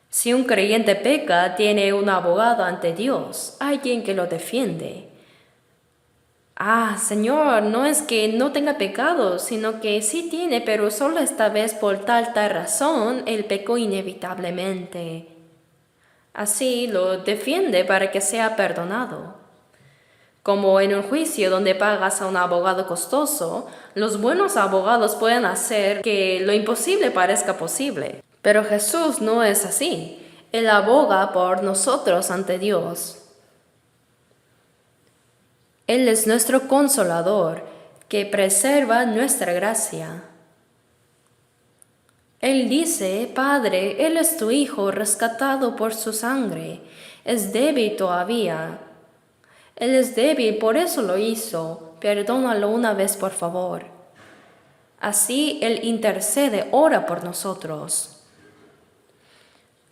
Si un creyente peca, tiene un abogado ante Dios, alguien que lo defiende. Señor, no es que no tenga pecado, sino que sí tiene, pero solo esta vez por tal razón, él pecó inevitablemente. Así lo defiende para que sea perdonado. Como en un juicio donde pagas a un abogado costoso, los buenos abogados pueden hacer que lo imposible parezca posible. Pero Jesús no es así. Él aboga por nosotros ante Dios. Él es nuestro consolador, que preserva nuestra gracia. Él dice: Padre, Él es tu Hijo, rescatado por su sangre. Es débil todavía. Él es débil, por eso lo hizo. Perdónalo una vez, por favor. Así Él intercede, ora por nosotros.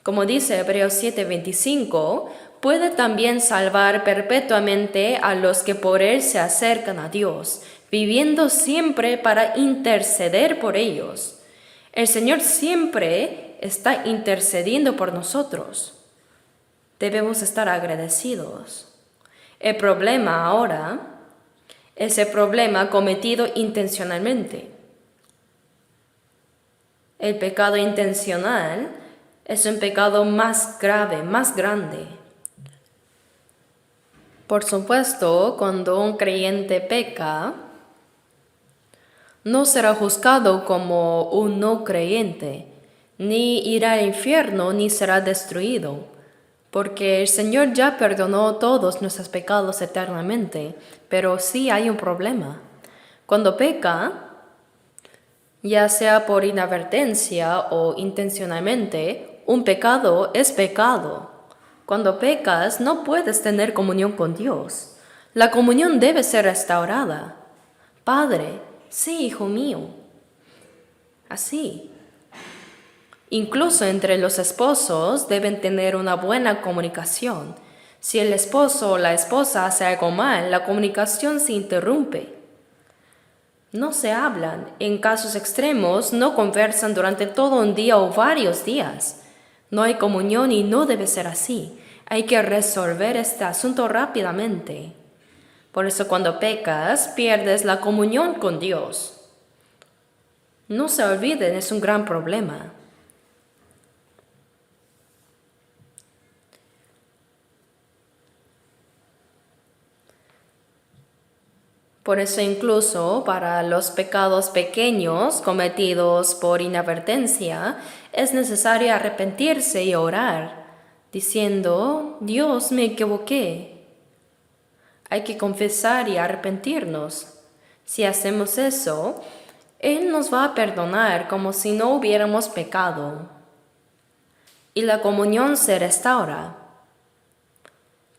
Como dice Hebreos 7:25, puede también salvar perpetuamente a los que por Él se acercan a Dios, viviendo siempre para interceder por ellos. El Señor siempre está intercediendo por nosotros. Debemos estar agradecidos. El problema ahora es el problema cometido intencionalmente. El pecado intencional es un pecado más grave, más grande. Por supuesto, cuando un creyente peca, no será juzgado como un no creyente, ni irá al infierno, ni será destruido, porque el Señor ya perdonó todos nuestros pecados eternamente, pero sí hay un problema. Cuando peca, ya sea por inadvertencia o intencionalmente, un pecado es pecado. Cuando pecas, no puedes tener comunión con Dios. La comunión debe ser restaurada. Padre, sí, hijo mío. Así. Incluso entre los esposos deben tener una buena comunicación. Si el esposo o la esposa hace algo mal, la comunicación se interrumpe. No se hablan. En casos extremos, no conversan durante todo un día o varios días. No hay comunión y no debe ser así. Hay que resolver este asunto rápidamente. Por eso cuando pecas, pierdes la comunión con Dios. No se olviden, es un gran problema. Por eso incluso para los pecados pequeños cometidos por inadvertencia, es necesario arrepentirse y orar, diciendo, Dios, me equivoqué. Hay que confesar y arrepentirnos. Si hacemos eso, Él nos va a perdonar como si no hubiéramos pecado. Y la comunión se restaura.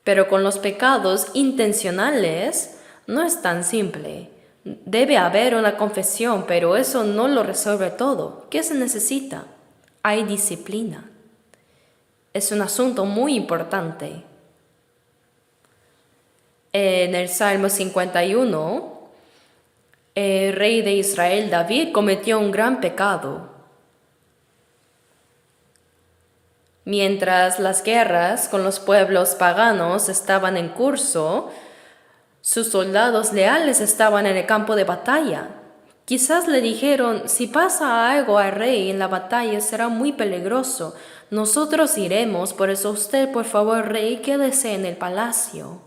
Pero con los pecados intencionales, no es tan simple. Debe haber una confesión, pero eso no lo resuelve todo. ¿Qué se necesita? Hay disciplina. Es un asunto muy importante. En el Salmo 51, el rey de Israel, David, cometió un gran pecado. Mientras las guerras con los pueblos paganos estaban en curso, sus soldados leales estaban en el campo de batalla. Quizás le dijeron, si pasa algo al rey en la batalla será muy peligroso. Nosotros iremos, por eso usted, por favor, rey, quédese en el palacio.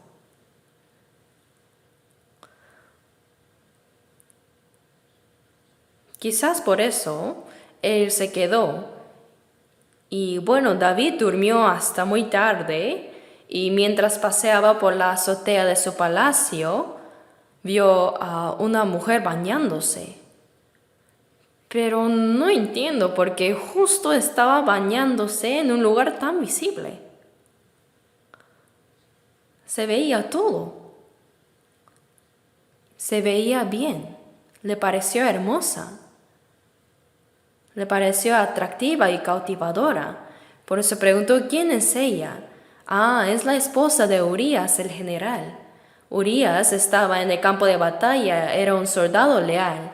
Quizás por eso él se quedó. Y bueno, David durmió hasta muy tarde. Y mientras paseaba por la azotea de su palacio, vio a una mujer bañándose. Pero no entiendo por qué justo estaba bañándose en un lugar tan visible. Se veía todo. Se veía bien. Le pareció hermosa. Le pareció atractiva y cautivadora. Por eso preguntó, ¿quién es ella? Ah, es la esposa de Urías, el general. Urías estaba en el campo de batalla, era un soldado leal.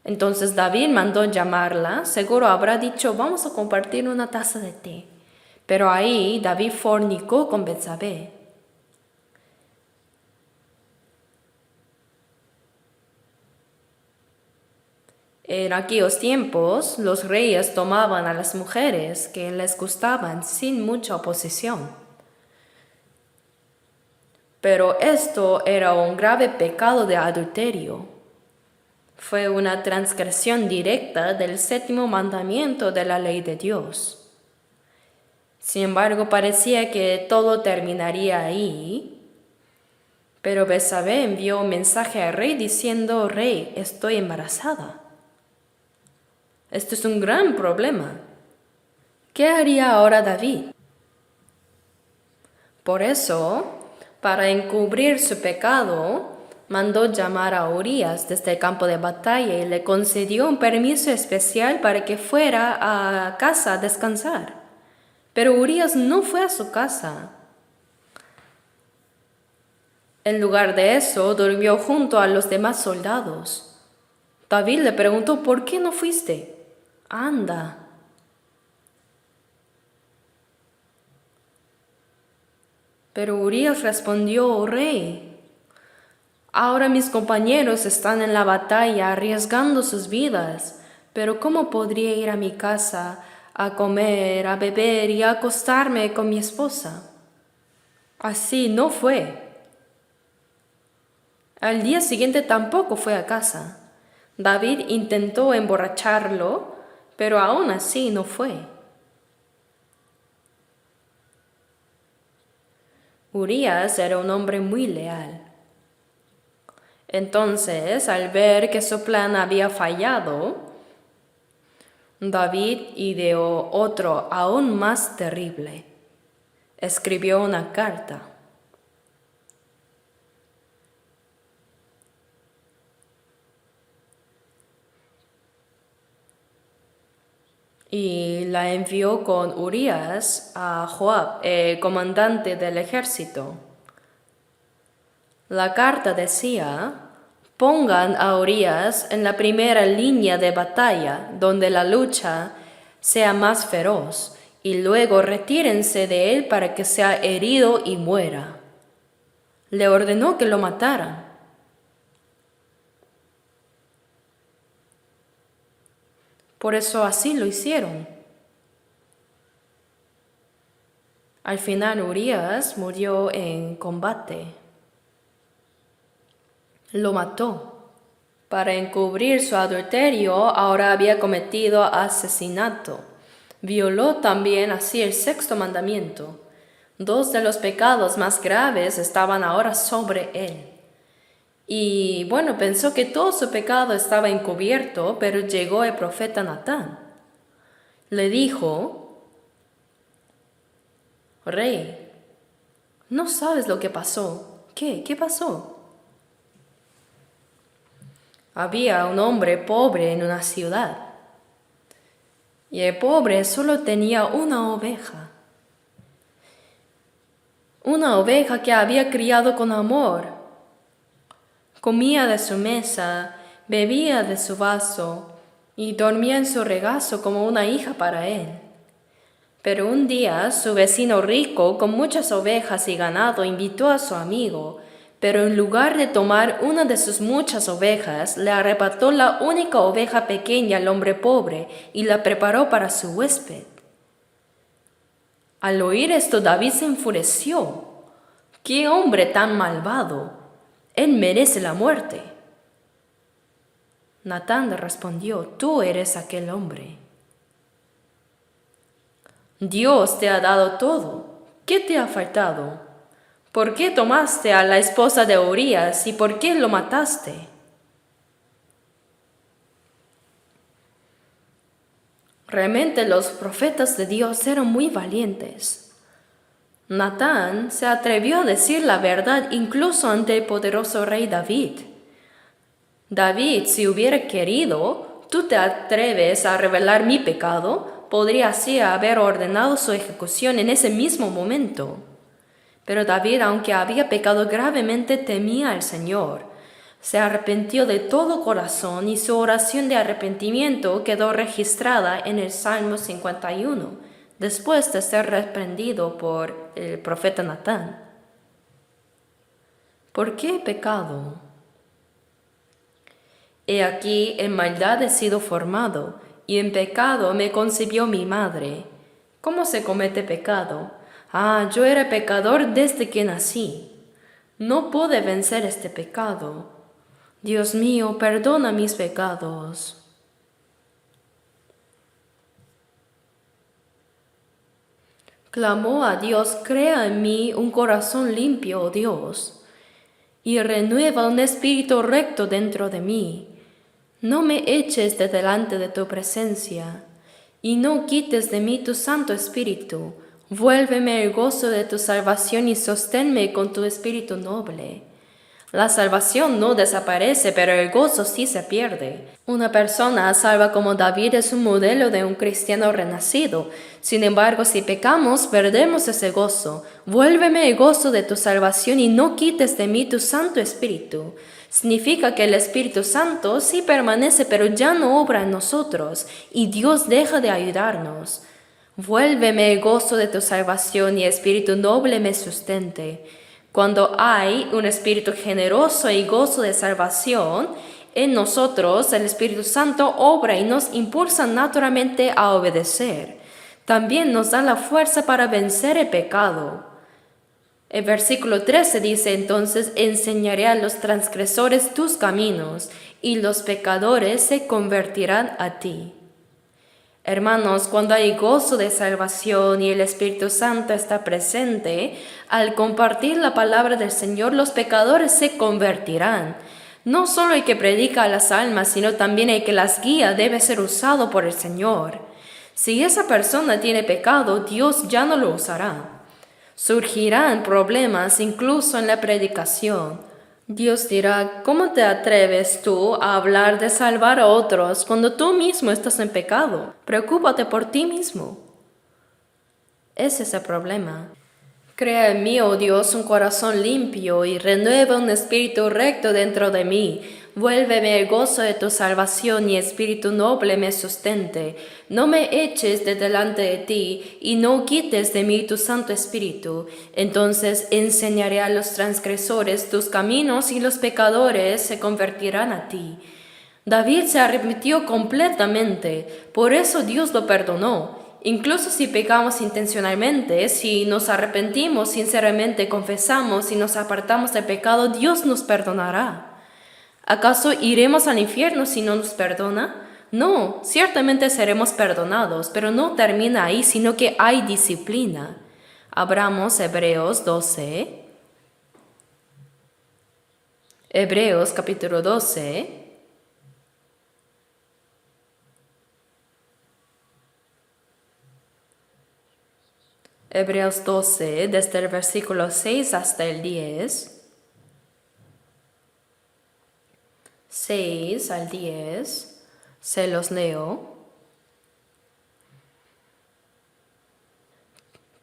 Entonces David mandó llamarla, seguro habrá dicho, vamos a compartir una taza de té. Pero ahí David fornicó con Betsabé. En aquellos tiempos, los reyes tomaban a las mujeres que les gustaban sin mucha oposición. Pero esto era un grave pecado de adulterio. Fue una transgresión directa del séptimo mandamiento de la ley de Dios. Sin embargo, parecía que todo terminaría ahí. Pero Betsabé envió un mensaje al rey diciendo, Rey, estoy embarazada. Esto es un gran problema. ¿Qué haría ahora David? Por eso, para encubrir su pecado, mandó llamar a Urías desde el campo de batalla y le concedió un permiso especial para que fuera a casa a descansar. Pero Urías no fue a su casa. En lugar de eso, durmió junto a los demás soldados. David le preguntó, ¿por qué no fuiste? anda. Pero Urías respondió: "Oh rey, ahora mis compañeros están en la batalla arriesgando sus vidas, pero ¿cómo podría ir a mi casa a comer, a beber y a acostarme con mi esposa?". Así no fue. Al día siguiente tampoco fue a casa. David intentó emborracharlo, pero aún así no fue. Urías era un hombre muy leal. Entonces, al ver que su plan había fallado, David ideó otro aún más terrible. Escribió una carta. Y la envió con Urías a Joab, el comandante del ejército. La carta decía: pongan a Urías en la primera línea de batalla, donde la lucha sea más feroz, y luego retírense de él para que sea herido y muera. Le ordenó que lo mataran. Por eso así lo hicieron. Al final Urías murió en combate. Lo mató. Para encubrir su adulterio, ahora había cometido asesinato. Violó también así el sexto mandamiento. Dos de los pecados más graves estaban ahora sobre él. Y bueno, pensó que todo su pecado estaba encubierto, pero llegó el profeta Natán. Le dijo: "Rey, no sabes lo que pasó". ¿Qué pasó? Había un hombre pobre en una ciudad, y el pobre solo tenía una oveja que había criado con amor. Comía de su mesa, bebía de su vaso y dormía en su regazo como una hija para él. Pero un día su vecino rico, con muchas ovejas y ganado, invitó a su amigo, pero en lugar de tomar una de sus muchas ovejas, le arrebató la única oveja pequeña al hombre pobre y la preparó para su huésped. Al oír esto, David se enfureció. ¡Qué hombre tan malvado! Él merece la muerte. Natán le respondió: tú eres aquel hombre. Dios te ha dado todo. ¿Qué te ha faltado? ¿Por qué tomaste a la esposa de Urías y por qué lo mataste? Realmente los profetas de Dios eran muy valientes. Natán se atrevió a decir la verdad incluso ante el poderoso rey David. David, si hubiera querido, ¿tú te atreves a revelar mi pecado? Podría así haber ordenado su ejecución en ese mismo momento. Pero David, aunque había pecado gravemente, temía al Señor. Se arrepintió de todo corazón y su oración de arrepentimiento quedó registrada en el Salmo 51. Después de ser reprendido por el profeta Natán. ¿Por qué he pecado? He aquí, en maldad he sido formado, y en pecado me concibió mi madre. ¿Cómo se comete pecado? Yo era pecador desde que nací. No pude vencer este pecado. Dios mío, perdona mis pecados. Clamó a Dios: crea en mí un corazón limpio, oh Dios, y renueva un espíritu recto dentro de mí. No me eches de delante de tu presencia, y no quites de mí tu Santo Espíritu. Vuélveme el gozo de tu salvación y sosténme con tu espíritu noble. La salvación no desaparece, pero el gozo sí se pierde. Una persona salva como David es un modelo de un cristiano renacido. Sin embargo, si pecamos, perdemos ese gozo. Vuélveme el gozo de tu salvación y no quites de mí tu Santo Espíritu. Significa que el Espíritu Santo sí permanece, pero ya no obra en nosotros, y Dios deja de ayudarnos. Vuélveme el gozo de tu salvación y espíritu noble me sustente. Cuando hay un espíritu generoso y gozo de salvación, en nosotros el Espíritu Santo obra y nos impulsa naturalmente a obedecer. También nos da la fuerza para vencer el pecado. El versículo 13 dice entonces, enseñaré a los transgresores tus caminos, y los pecadores se convertirán a ti. Hermanos, cuando hay gozo de salvación y el Espíritu Santo está presente, al compartir la palabra del Señor, los pecadores se convertirán. No solo el que predica a las almas, sino también el que las guía debe ser usado por el Señor. Si esa persona tiene pecado, Dios ya no lo usará. Surgirán problemas incluso en la predicación. Dios dirá, ¿cómo te atreves tú a hablar de salvar a otros cuando tú mismo estás en pecado? Preocúpate por ti mismo. Ese es el problema. Crea en mí, oh Dios, un corazón limpio y renueva un espíritu recto dentro de mí. Vuélveme el gozo de tu salvación y espíritu noble me sustente. No me eches de delante de ti y no quites de mí tu Santo Espíritu. Entonces enseñaré a los transgresores tus caminos y los pecadores se convertirán a ti. David se arrepintió completamente, por eso Dios lo perdonó. Incluso si pecamos intencionalmente, si nos arrepentimos sinceramente, confesamos y nos apartamos del pecado, Dios nos perdonará. ¿Acaso iremos al infierno si no nos perdona? No, ciertamente seremos perdonados, pero no termina ahí, sino que hay disciplina. Abramos Hebreos 12. Hebreos capítulo 12. Hebreos 12, desde el versículo 6 hasta el 10. 6 al 10, se los leo.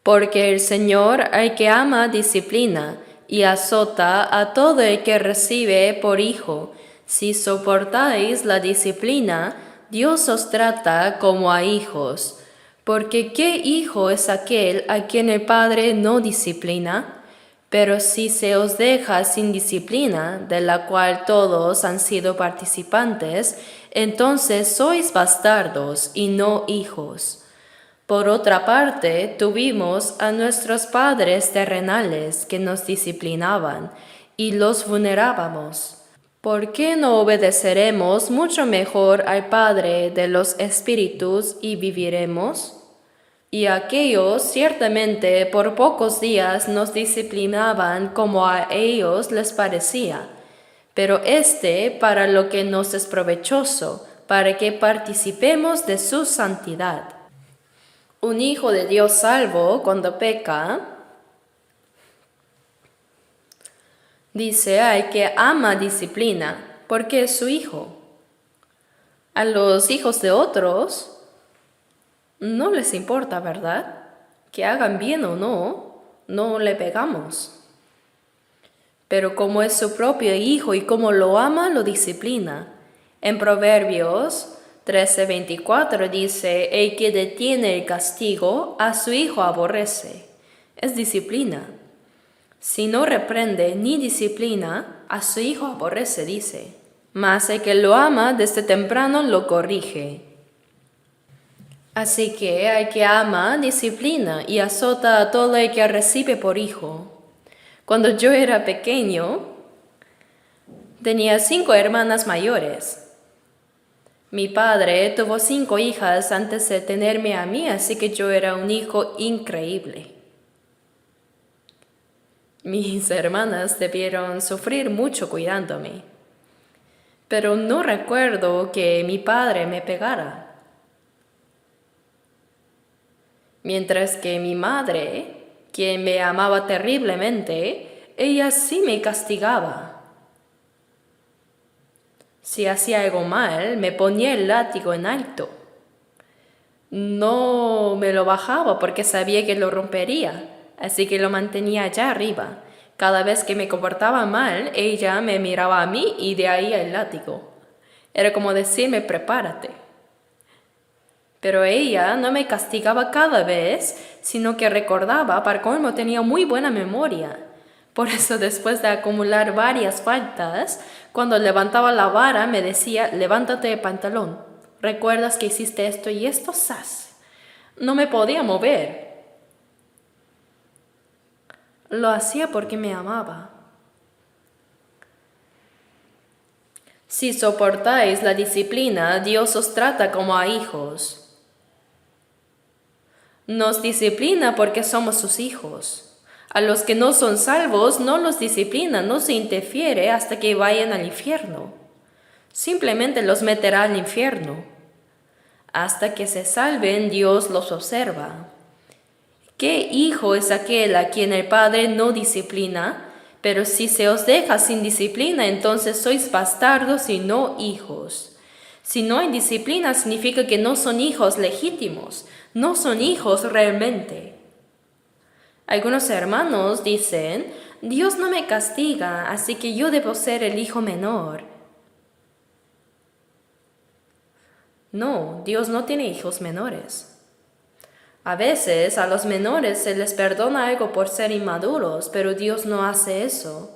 Porque el Señor al que ama disciplina y azota a todo el que recibe por hijo. Si soportáis la disciplina, Dios os trata como a hijos. Porque ¿qué hijo es aquel a quien el Padre no disciplina? Pero si se os deja sin disciplina, de la cual todos han sido participantes, entonces sois bastardos y no hijos. Por otra parte, tuvimos a nuestros padres terrenales que nos disciplinaban y los vulnerábamos. ¿Por qué no obedeceremos mucho mejor al Padre de los Espíritus y viviremos? Y aquellos ciertamente por pocos días nos disciplinaban como a ellos les parecía, pero para lo que nos es provechoso, para que participemos de su santidad. Un hijo de Dios salvo cuando peca, dice al que ama disciplina, porque es su hijo. A los hijos de otros no les importa, ¿verdad? Que hagan bien o no, no le pegamos. Pero como es su propio hijo y como lo ama, lo disciplina. En Proverbios 13:24 dice, el que detiene el castigo, a su hijo aborrece. Es disciplina. Si no reprende ni disciplina, a su hijo aborrece, dice. Mas el que lo ama desde temprano lo corrige. Así que al que ama, disciplina y azota a todo el que recibe por hijo. Cuando yo era pequeño, tenía 5 hermanas mayores. Mi padre tuvo 5 hijas antes de tenerme a mí, así que yo era un hijo increíble. Mis hermanas debieron sufrir mucho cuidándome, pero no recuerdo que mi padre me pegara. Mientras que mi madre, quien me amaba terriblemente, ella sí me castigaba. Si hacía algo mal, me ponía el látigo en alto. No me lo bajaba porque sabía que lo rompería, así que lo mantenía allá arriba. Cada vez que me comportaba mal, ella me miraba a mí y de ahí el látigo. Era como decirme, prepárate. Pero ella no me castigaba cada vez, sino que recordaba, para colmo tenía muy buena memoria. Por eso después de acumular varias faltas, cuando levantaba la vara me decía, levántate de pantalón, ¿recuerdas que hiciste esto y esto? ¡Sas! No me podía mover. Lo hacía porque me amaba. Si soportáis la disciplina, Dios os trata como a hijos. Nos disciplina porque somos sus hijos. A los que no son salvos no los disciplina, no se interfiere hasta que vayan al infierno. Simplemente los meterá al infierno. Hasta que se salven, Dios los observa. ¿Qué hijo es aquel a quien el Padre no disciplina? Pero si se os deja sin disciplina, entonces sois bastardos y no hijos. Si no hay disciplina, significa que no son hijos legítimos, no son hijos realmente. Algunos hermanos dicen, Dios no me castiga, así que yo debo ser el hijo menor. No, Dios no tiene hijos menores. A veces a los menores se les perdona algo por ser inmaduros, pero Dios no hace eso.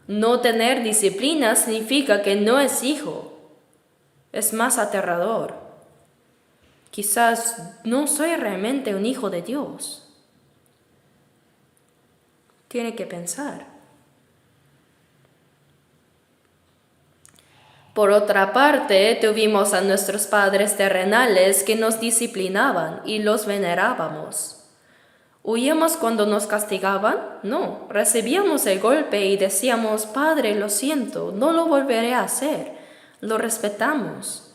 No tener disciplina significa que no es hijo. Es más aterrador. Quizás no soy realmente un hijo de Dios. Tiene que pensar. Por otra parte, tuvimos a nuestros padres terrenales que nos disciplinaban y los venerábamos. ¿Huíamos cuando nos castigaban? No, recibíamos el golpe y decíamos, Padre, lo siento, no lo volveré a hacer. Lo respetamos.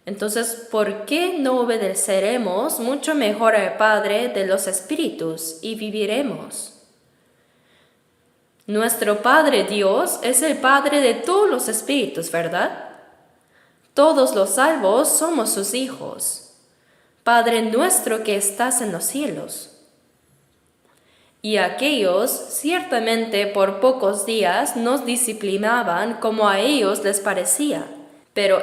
Entonces, ¿por qué no obedeceremos mucho mejor al Padre de los Espíritus y viviremos? Nuestro Padre Dios es el Padre de todos los espíritus, ¿verdad? Todos los salvos somos sus hijos. Padre nuestro que estás en los cielos. Y aquellos, ciertamente por pocos días, nos disciplinaban como a ellos les parecía. Pero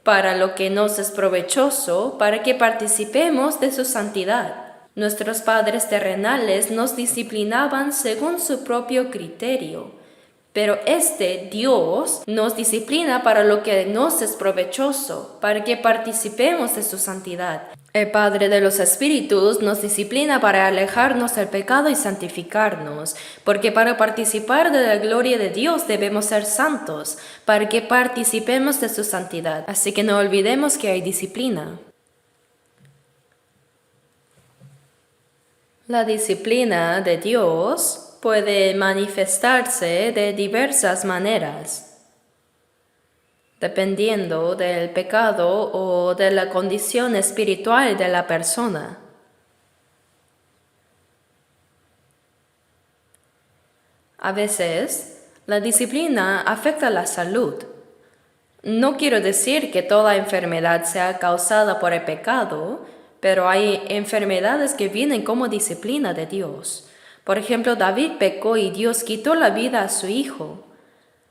para lo que nos es provechoso, para que participemos de su santidad. Nuestros padres terrenales nos disciplinaban según su propio criterio. Pero Dios, nos disciplina para lo que nos es provechoso, para que participemos de su santidad. El Padre de los Espíritus nos disciplina para alejarnos del pecado y santificarnos, porque para participar de la gloria de Dios debemos ser santos, para que participemos de su santidad. Así que no olvidemos que hay disciplina. La disciplina de Dios puede manifestarse de diversas maneras, dependiendo del pecado o de la condición espiritual de la persona. A veces, la disciplina afecta la salud. No quiero decir que toda enfermedad sea causada por el pecado, pero hay enfermedades que vienen como disciplina de Dios. Por ejemplo, David pecó y Dios quitó la vida a su hijo.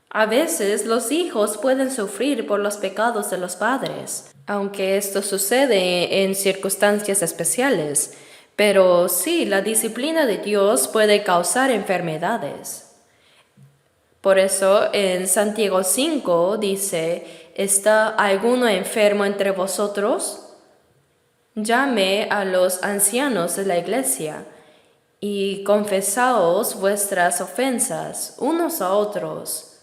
A veces los hijos pueden sufrir por los pecados de los padres, aunque esto sucede en circunstancias especiales. Pero sí, la disciplina de Dios puede causar enfermedades. Por eso en Santiago 5 dice, ¿está alguno enfermo entre vosotros? Llame a los ancianos de la iglesia y confesaos vuestras ofensas unos a otros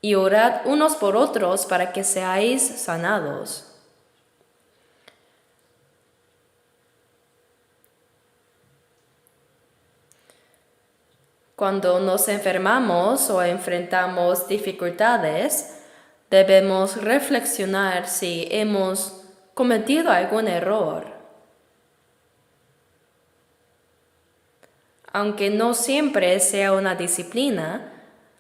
y orad unos por otros para que seáis sanados. Cuando nos enfermamos o enfrentamos dificultades, debemos reflexionar si hemos cometido algún error. Aunque no siempre sea una disciplina,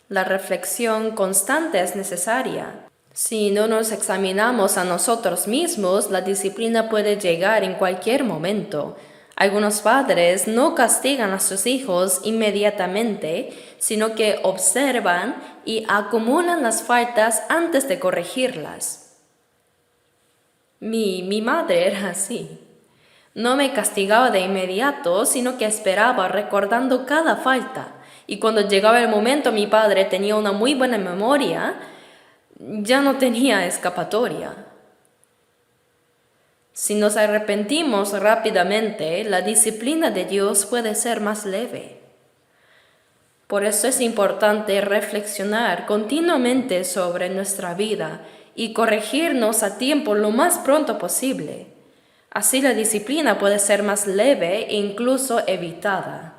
la reflexión constante es necesaria. Si no nos examinamos a nosotros mismos, la disciplina puede llegar en cualquier momento. Algunos padres no castigan a sus hijos inmediatamente, sino que observan y acumulan las faltas antes de corregirlas. Mi madre era así. No me castigaba de inmediato, sino que esperaba recordando cada falta. Y cuando llegaba el momento, mi padre tenía una muy buena memoria, ya no tenía escapatoria. Si nos arrepentimos rápidamente, la disciplina de Dios puede ser más leve. Por eso es importante reflexionar continuamente sobre nuestra vida y corregirnos a tiempo lo más pronto posible. Así la disciplina puede ser más leve e incluso evitada.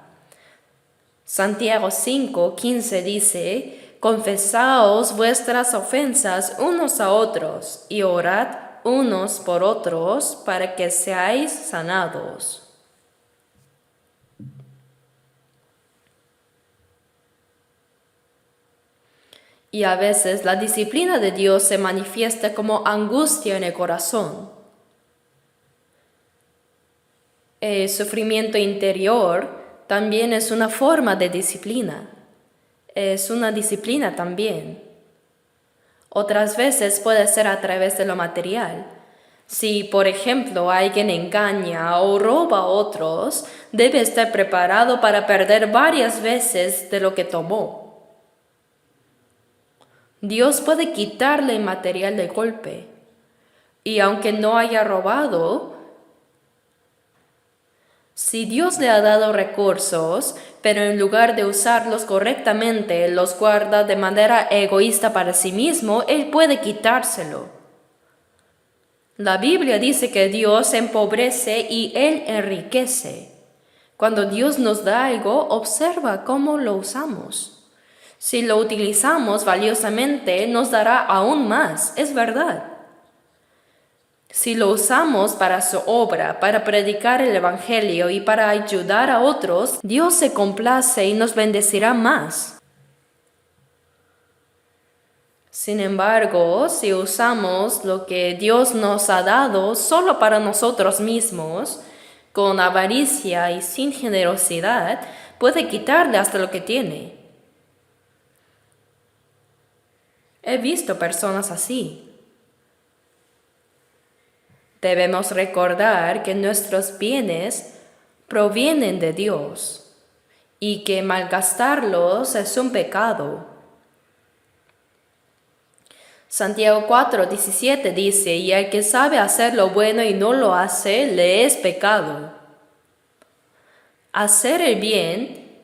Santiago 5:15 dice: confesaos vuestras ofensas unos a otros y orad unos por otros para que seáis sanados. Y a veces la disciplina de Dios se manifiesta como angustia en el corazón. El sufrimiento interior también es una forma de disciplina. Es una disciplina también. Otras veces puede ser a través de lo material. Si, por ejemplo, alguien engaña o roba a otros, debe estar preparado para perder varias veces de lo que tomó. Dios puede quitarle el material del golpe. Y aunque no haya robado, si Dios le ha dado recursos, pero en lugar de usarlos correctamente, los guarda de manera egoísta para sí mismo, Él puede quitárselo. La Biblia dice que Dios empobrece y Él enriquece. Cuando Dios nos da algo, observa cómo lo usamos. Si lo utilizamos valiosamente, nos dará aún más, es verdad. Si lo usamos para su obra, para predicar el Evangelio y para ayudar a otros, Dios se complace y nos bendecirá más. Sin embargo, si usamos lo que Dios nos ha dado solo para nosotros mismos, con avaricia y sin generosidad, puede quitarle hasta lo que tiene. He visto personas así. Debemos recordar que nuestros bienes provienen de Dios y que malgastarlos es un pecado. Santiago 4:17 dice: y el que sabe hacer lo bueno y no lo hace, le es pecado. Hacer el bien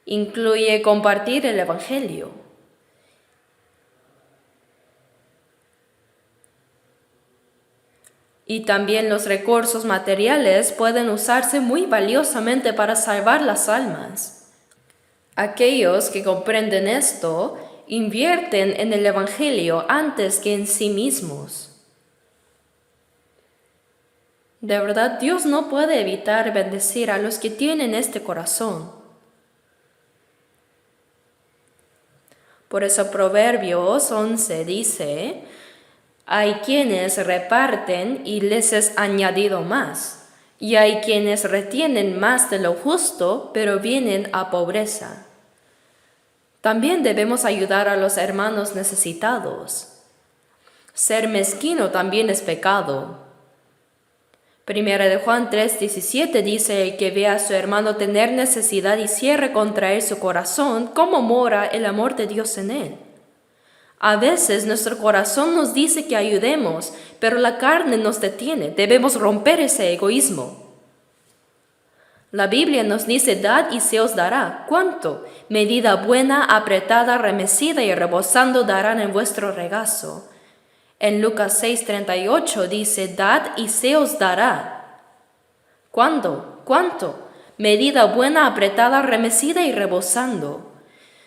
incluye compartir el Evangelio. Y también los recursos materiales pueden usarse muy valiosamente para salvar las almas. Aquellos que comprenden esto invierten en el Evangelio antes que en sí mismos. De verdad, Dios no puede evitar bendecir a los que tienen este corazón. Por eso Proverbios 11 dice: hay quienes reparten y les es añadido más, y hay quienes retienen más de lo justo, pero vienen a pobreza. También debemos ayudar a los hermanos necesitados. Ser mezquino también es pecado. Primera de Juan 3:17 dice: el que ve a su hermano tener necesidad y cierre contra él su corazón, ¿cómo mora el amor de Dios en él? A veces nuestro corazón nos dice que ayudemos, pero la carne nos detiene. Debemos romper ese egoísmo. La Biblia nos dice: dad y se os dará. ¿Cuánto? Medida buena, apretada, remecida y rebosando darán en vuestro regazo. En Lucas 6:38 dice: dad y se os dará. ¿Cuándo? ¿Cuánto? Medida buena, apretada, remecida y rebosando.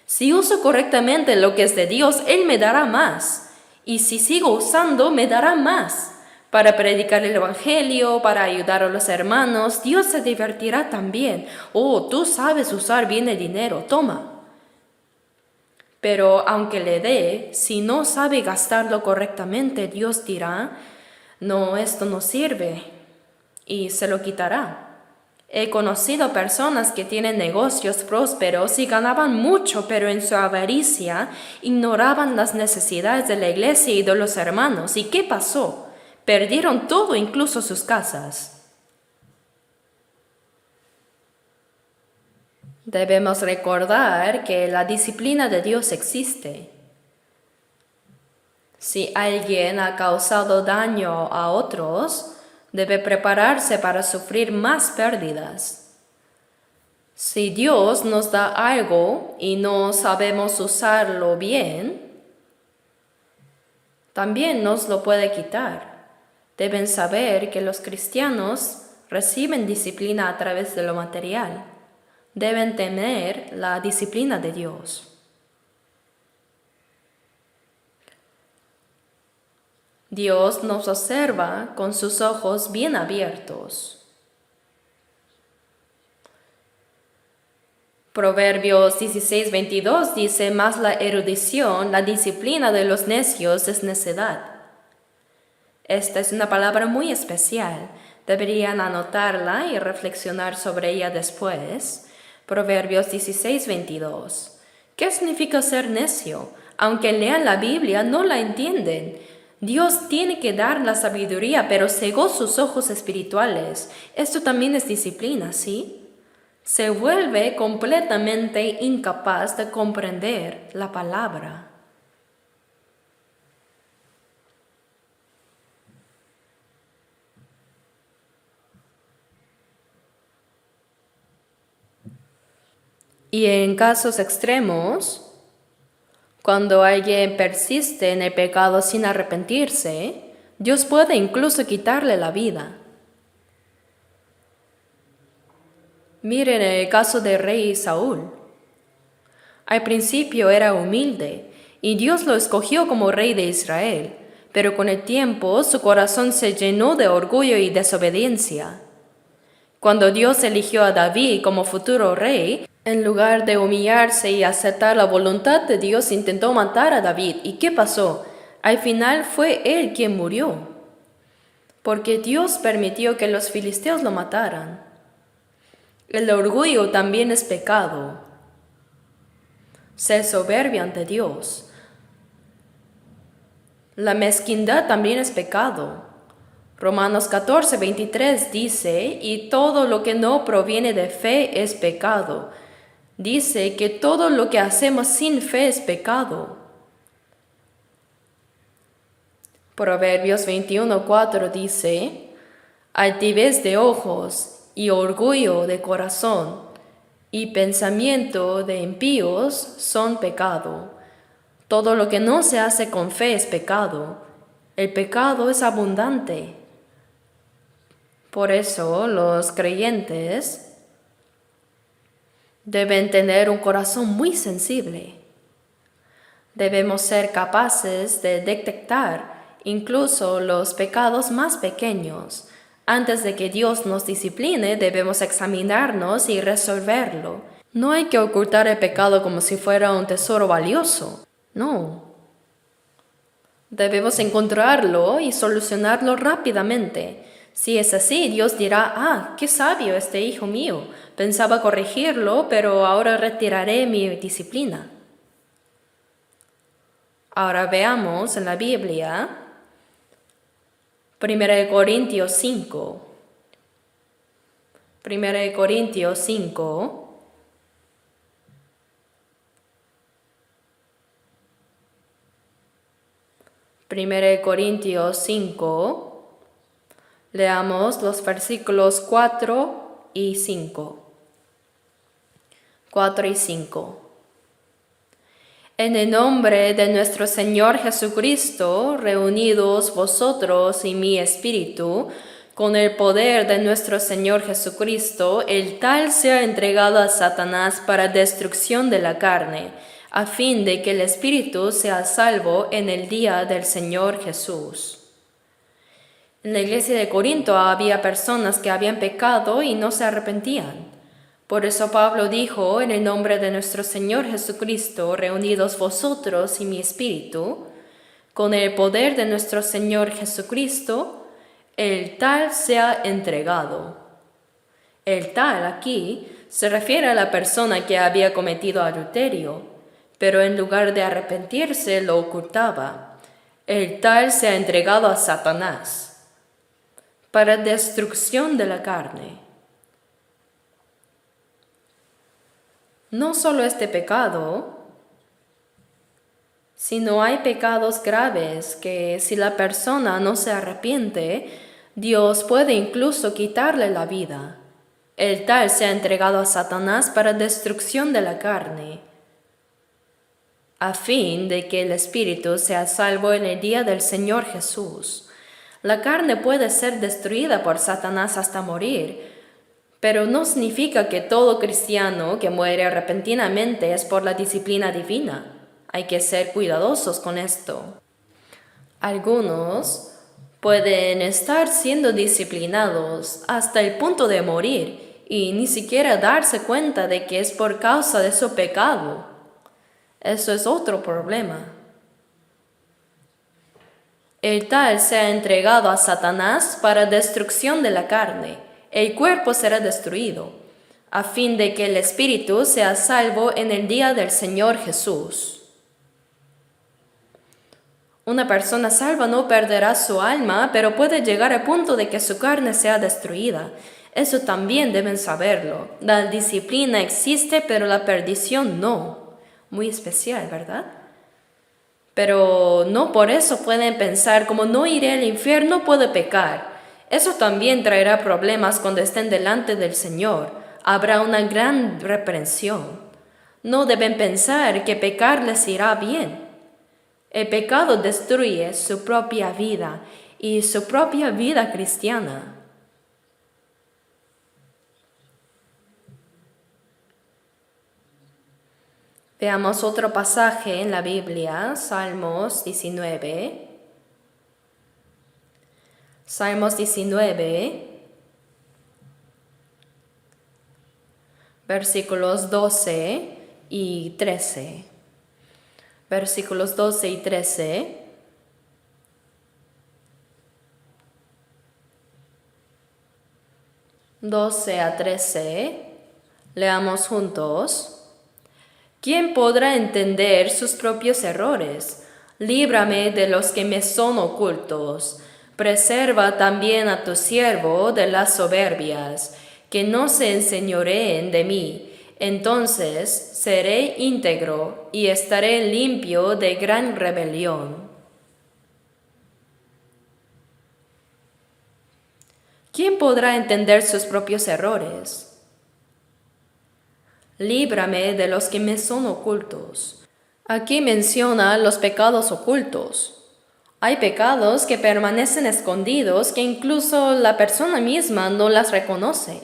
Si uso correctamente lo que es de Dios, Él me dará más. Y si sigo usando, me dará más. Para predicar el Evangelio, para ayudar a los hermanos, Dios se divertirá también. Oh, tú sabes usar bien el dinero, toma. Pero aunque le dé, si no sabe gastarlo correctamente, Dios dirá: no, esto no sirve y se lo quitará. He conocido personas que tienen negocios prósperos y ganaban mucho, pero en su avaricia ignoraban las necesidades de la iglesia y de los hermanos. ¿Y qué pasó? Perdieron todo, incluso sus casas. Debemos recordar que la disciplina de Dios existe. Si alguien ha causado daño a otros, debe prepararse para sufrir más pérdidas. Si Dios nos da algo y no sabemos usarlo bien, también nos lo puede quitar. Deben saber que los cristianos reciben disciplina a través de lo material. Deben tener la disciplina de Dios. Dios nos observa con sus ojos bien abiertos. Proverbios 16:22 dice: «Mas la erudición, la disciplina de los necios es necedad». Esta es una palabra muy especial. Deberían anotarla y reflexionar sobre ella después. Proverbios 16:22. ¿Qué significa ser necio? Aunque lean la Biblia, no la entienden. Dios tiene que dar la sabiduría, pero cegó sus ojos espirituales. Esto también es disciplina, ¿sí? Se vuelve completamente incapaz de comprender la palabra. Y en casos extremos, cuando alguien persiste en el pecado sin arrepentirse, Dios puede incluso quitarle la vida. Miren el caso del rey Saúl. Al principio era humilde y Dios lo escogió como rey de Israel, pero con el tiempo su corazón se llenó de orgullo y desobediencia. Cuando Dios eligió a David como futuro rey, en lugar de humillarse y aceptar la voluntad de Dios, intentó matar a David. ¿Y qué pasó? Al final fue él quien murió, porque Dios permitió que los filisteos lo mataran. El orgullo también es pecado. Ser soberbio ante Dios. La mezquindad también es pecado. Romanos 14:23 dice: «Y todo lo que no proviene de fe es pecado». Dice que todo lo que hacemos sin fe es pecado. Proverbios 21:4 dice: «Altivez de ojos y orgullo de corazón y pensamiento de impíos son pecado». Todo lo que no se hace con fe es pecado. El pecado es abundante. Por eso los creyentes deben tener un corazón muy sensible. Debemos ser capaces de detectar incluso los pecados más pequeños. Antes de que Dios nos discipline, debemos examinarnos y resolverlo. No hay que ocultar el pecado como si fuera un tesoro valioso. No. Debemos encontrarlo y solucionarlo rápidamente. Si es así, Dios dirá: «Ah, qué sabio este hijo mío. Pensaba corregirlo, pero ahora retiraré mi disciplina». Ahora veamos en la Biblia 1 Corintios 5. 1 Corintios 5. Corintios 5. Leamos los versículos 4 y 5. 4 y 5. En el nombre de nuestro Señor Jesucristo, reunidos vosotros y mi espíritu, con el poder de nuestro Señor Jesucristo, el tal sea entregado a Satanás para destrucción de la carne, a fin de que el espíritu sea salvo en el día del Señor Jesús. En la iglesia de Corinto había personas que habían pecado y no se arrepentían. Por eso Pablo dijo: en el nombre de nuestro Señor Jesucristo, reunidos vosotros y mi espíritu, con el poder de nuestro Señor Jesucristo, el tal sea entregado. El tal aquí se refiere a la persona que había cometido adulterio, pero en lugar de arrepentirse lo ocultaba. El tal sea entregado a Satanás para destrucción de la carne. No solo este pecado, sino hay pecados graves que si la persona no se arrepiente, Dios puede incluso quitarle la vida. El tal se ha entregado a Satanás para destrucción de la carne, a fin de que el espíritu sea salvo en el día del Señor Jesús. La carne puede ser destruida por Satanás hasta morir, pero no significa que todo cristiano que muere repentinamente es por la disciplina divina. Hay que ser cuidadosos con esto. Algunos pueden estar siendo disciplinados hasta el punto de morir y ni siquiera darse cuenta de que es por causa de su pecado. Eso es otro problema. El tal se ha entregado a Satanás para destrucción de la carne. El cuerpo será destruido, a fin de que el espíritu sea salvo en el día del Señor Jesús. Una persona salva no perderá su alma, pero puede llegar al punto de que su carne sea destruida. Eso también deben saberlo. La disciplina existe, pero la perdición no. Muy especial, ¿verdad? Pero no por eso pueden pensar, como no iré al infierno, puedo pecar. Eso también traerá problemas cuando estén delante del Señor. Habrá una gran reprensión. No deben pensar que pecar les irá bien. El pecado destruye su propia vida y su propia vida cristiana. Veamos otro pasaje en la Biblia, Salmos 19. Salmos 19, versículos 12 y 13. Versículos 12 y 13. a 13. Leamos juntos. ¿Quién podrá entender sus propios errores? Líbrame de los que me son ocultos. Preserva también a tu siervo de las soberbias, que no se enseñoreen de mí. Entonces seré íntegro y estaré limpio de gran rebelión. ¿Quién podrá entender sus propios errores? Líbrame de los que me son ocultos. Aquí menciona los pecados ocultos. Hay pecados que permanecen escondidos que incluso la persona misma no las reconoce.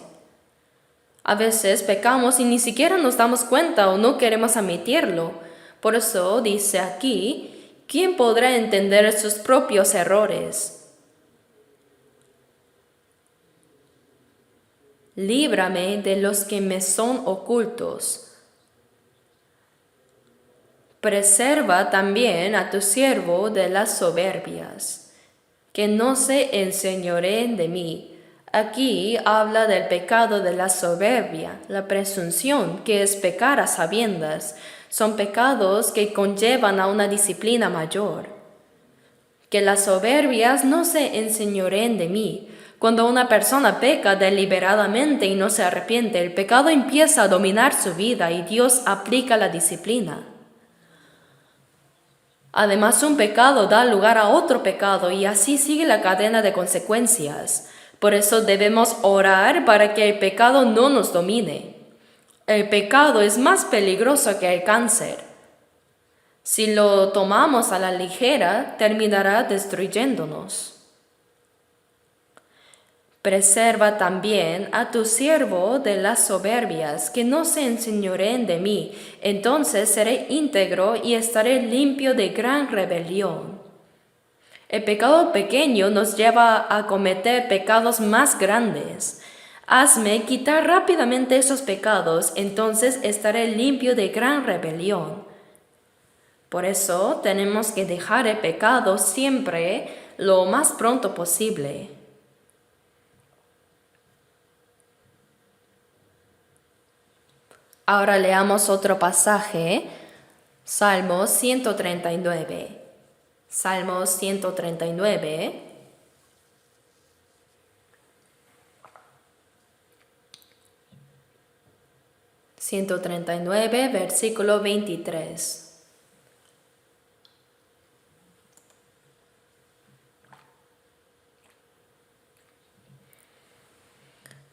A veces pecamos y ni siquiera nos damos cuenta o no queremos admitirlo. Por eso dice aquí, ¿quién podrá entender sus propios errores? Líbrame de los que me son ocultos. Preserva también a tu siervo de las soberbias, que no se enseñoreen de mí. Aquí habla del pecado de la soberbia, la presunción, que es pecar a sabiendas. Son pecados que conllevan a una disciplina mayor. Que las soberbias no se enseñoreen de mí. Cuando una persona peca deliberadamente y no se arrepiente, el pecado empieza a dominar su vida y Dios aplica la disciplina. Además, un pecado da lugar a otro pecado y así sigue la cadena de consecuencias. Por eso debemos orar para que el pecado no nos domine. El pecado es más peligroso que el cáncer. Si lo tomamos a la ligera, terminará destruyéndonos. Preserva también a tu siervo de las soberbias, que no se enseñoreen de mí. Entonces seré íntegro y estaré limpio de gran rebelión. El pecado pequeño nos lleva a cometer pecados más grandes. Hazme quitar rápidamente esos pecados, entonces estaré limpio de gran rebelión. Por eso tenemos que dejar el pecado siempre lo más pronto posible. Ahora leamos otro pasaje, Salmos 139. Salmos 139. Versículo 23.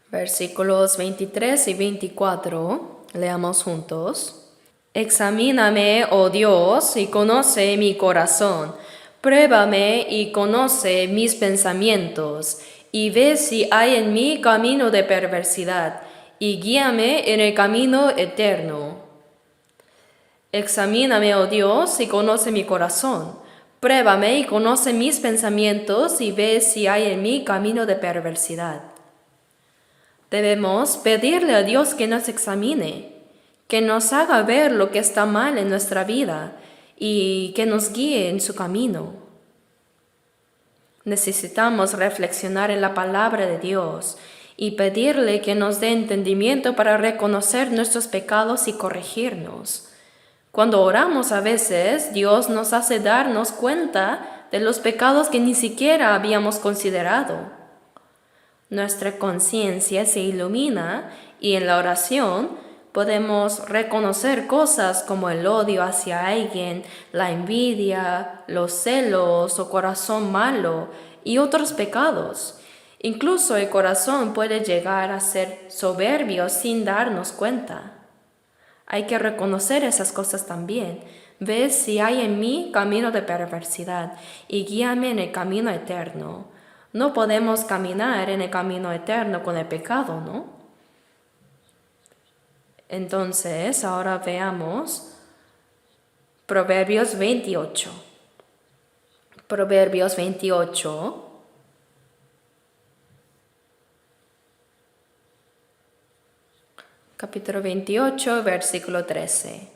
Versículos 23 y 24, leamos juntos. Examíname, oh Dios, y conoce mi corazón. Pruébame y conoce mis pensamientos, y ve si hay en mí camino de perversidad, y guíame en el camino eterno. Examíname, oh Dios, y conoce mi corazón. Pruébame y conoce mis pensamientos, y ve si hay en mí camino de perversidad. Debemos pedirle a Dios que nos examine, que nos haga ver lo que está mal en nuestra vida y que nos guíe en su camino. Necesitamos reflexionar en la palabra de Dios y pedirle que nos dé entendimiento para reconocer nuestros pecados y corregirnos. Cuando oramos a veces, Dios nos hace darnos cuenta de los pecados que ni siquiera habíamos considerado. Nuestra conciencia se ilumina y en la oración podemos reconocer cosas como el odio hacia alguien, la envidia, los celos o corazón malo y otros pecados. Incluso el corazón puede llegar a ser soberbio sin darnos cuenta. Hay que reconocer esas cosas también. Ve si hay en mí camino de perversidad y guíame en el camino eterno. No podemos caminar en el camino eterno con el pecado, ¿no? Entonces, ahora veamos Proverbios 28. Proverbios 28. Capítulo 28, versículo 13.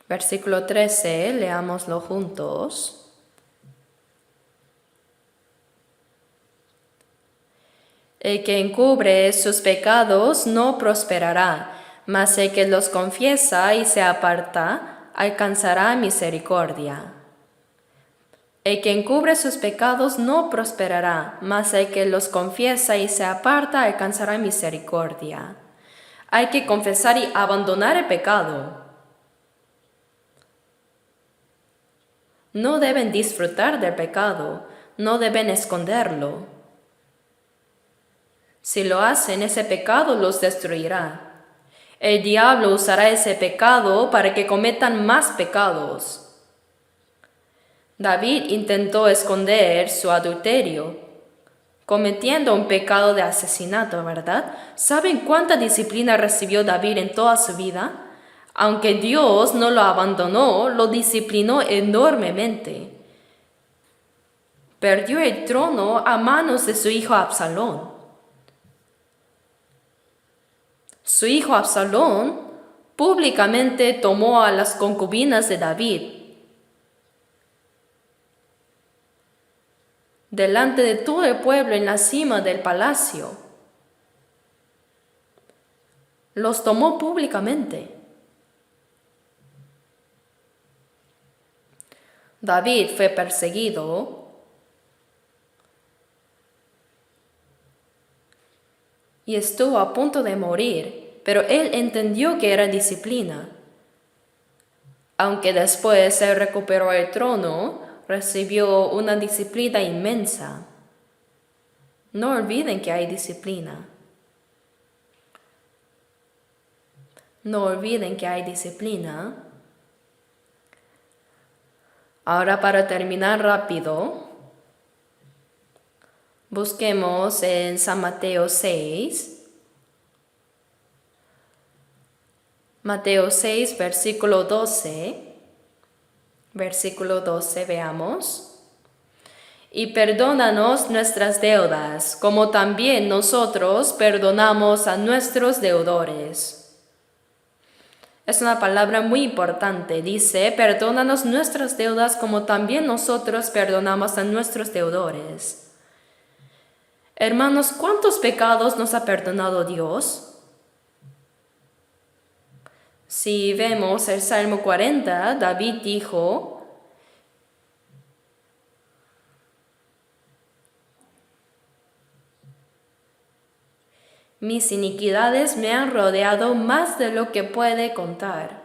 Versículo 13, leámoslo juntos. El que encubre sus pecados no prosperará, mas el que los confiesa y se aparta alcanzará misericordia. El que encubre sus pecados no prosperará, mas el que los confiesa y se aparta alcanzará misericordia. Hay que confesar y abandonar el pecado. No deben disfrutar del pecado, no deben esconderlo. Si lo hacen, ese pecado los destruirá. El diablo usará ese pecado para que cometan más pecados. David intentó esconder su adulterio, cometiendo un pecado de asesinato, ¿verdad? ¿Saben cuánta disciplina recibió David en toda su vida? Aunque Dios no lo abandonó, lo disciplinó enormemente. Perdió el trono a manos de su hijo Absalón. Su hijo Absalón públicamente tomó a las concubinas de David delante de todo el pueblo en la cima del palacio. Los tomó públicamente. David fue perseguido y estuvo a punto de morir, pero él entendió que era disciplina. Aunque después él recuperó el trono, recibió una disciplina inmensa. No olviden que hay disciplina. No olviden que hay disciplina. Ahora, para terminar rápido, busquemos en San Mateo 6. Mateo 6, versículo 12. Versículo 12, veamos. Y perdónanos nuestras deudas, como también nosotros perdonamos a nuestros deudores. Es una palabra muy importante. Dice, perdónanos nuestras deudas, como también nosotros perdonamos a nuestros deudores. Hermanos, ¿cuántos pecados nos ha perdonado Dios? Si vemos el Salmo 40, David dijo: mis iniquidades me han rodeado más de lo que puede contar.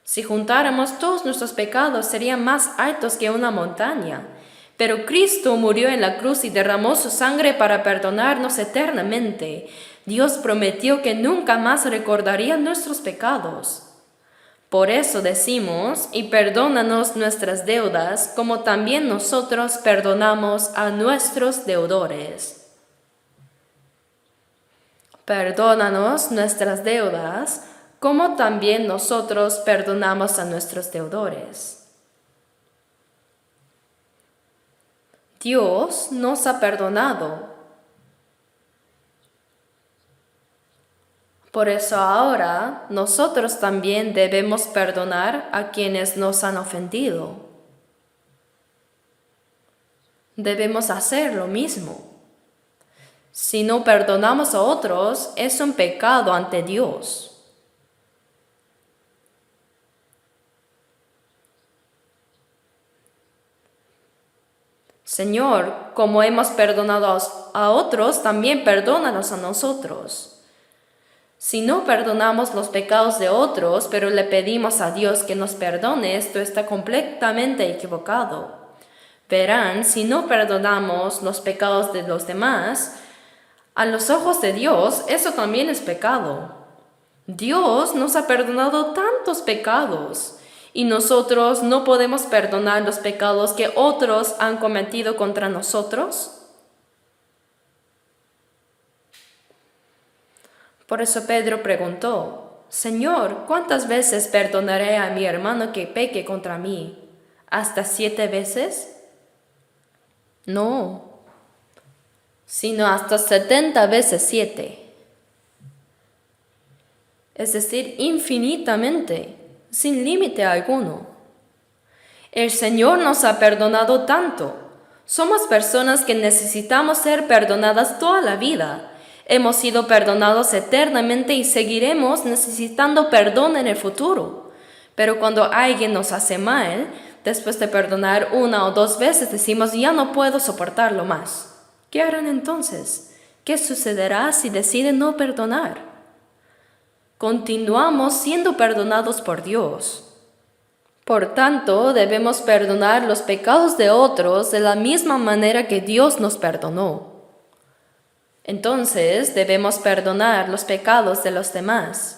Si juntáramos todos nuestros pecados, serían más altos que una montaña. Pero Cristo murió en la cruz y derramó su sangre para perdonarnos eternamente. Dios prometió que nunca más recordaría nuestros pecados. Por eso decimos: y perdónanos nuestras deudas, como también nosotros perdonamos a nuestros deudores. Perdónanos nuestras deudas, como también nosotros perdonamos a nuestros deudores. Dios nos ha perdonado. Por eso ahora nosotros también debemos perdonar a quienes nos han ofendido. Debemos hacer lo mismo. Si no perdonamos a otros, es un pecado ante Dios. Señor, como hemos perdonado a otros, también perdónanos a nosotros. Si no perdonamos los pecados de otros, pero le pedimos a Dios que nos perdone, esto está completamente equivocado. Verán, si no perdonamos los pecados de los demás, a los ojos de Dios eso también es pecado. Dios nos ha perdonado tantos pecados y nosotros no podemos perdonar los pecados que otros han cometido contra nosotros. Por eso Pedro preguntó: Señor, ¿cuántas veces perdonaré a mi hermano que peque contra mí? ¿Hasta 7 veces? No, sino hasta 70 veces 7. Es decir, infinitamente, sin límite alguno. El Señor nos ha perdonado tanto. Somos personas que necesitamos ser perdonadas toda la vida. Hemos sido perdonados eternamente y seguiremos necesitando perdón en el futuro. Pero cuando alguien nos hace mal, después de perdonar 1 o 2 veces, decimos: ya no puedo soportarlo más. ¿Qué harán entonces? ¿Qué sucederá si deciden no perdonar? Continuamos siendo perdonados por Dios. Por tanto, debemos perdonar los pecados de otros de la misma manera que Dios nos perdonó. Entonces, debemos perdonar los pecados de los demás.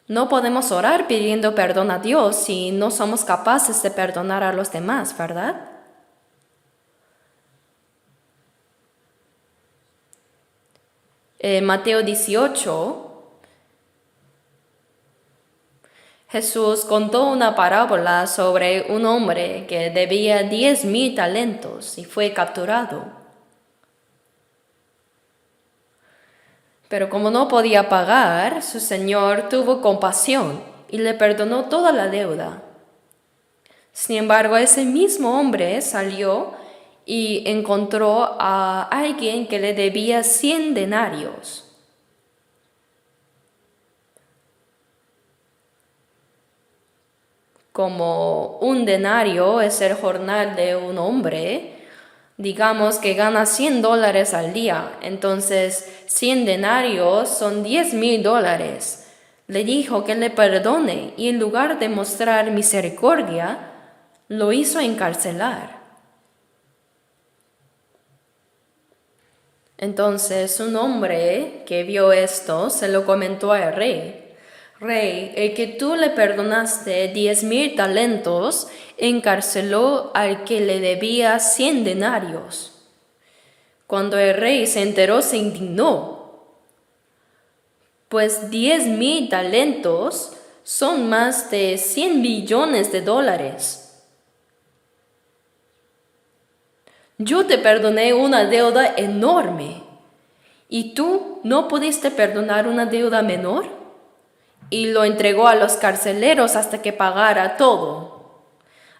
No podemos orar pidiendo perdón a Dios si no somos capaces de perdonar a los demás, ¿verdad? En Mateo 18, Jesús contó una parábola sobre un hombre que debía 10,000 talentos y fue capturado. Pero como no podía pagar, su señor tuvo compasión y le perdonó toda la deuda. Sin embargo, ese mismo hombre salió y encontró a alguien que le debía 100 denarios. Como un denario es el jornal de un hombre, digamos que gana $100 al día, entonces 100 denarios son $10,000. Le dijo que le perdone y en lugar de mostrar misericordia, lo hizo encarcelar. Entonces un hombre que vio esto se lo comentó al rey. Rey, el que tú le perdonaste 10,000 talentos, encarceló al que le debía 100 denarios. Cuando el rey se enteró, se indignó, pues 10,000 talentos son más de 100 billones de dólares. Yo te perdoné una deuda enorme, ¿y tú no pudiste perdonar una deuda menor? Y lo entregó a los carceleros hasta que pagara todo.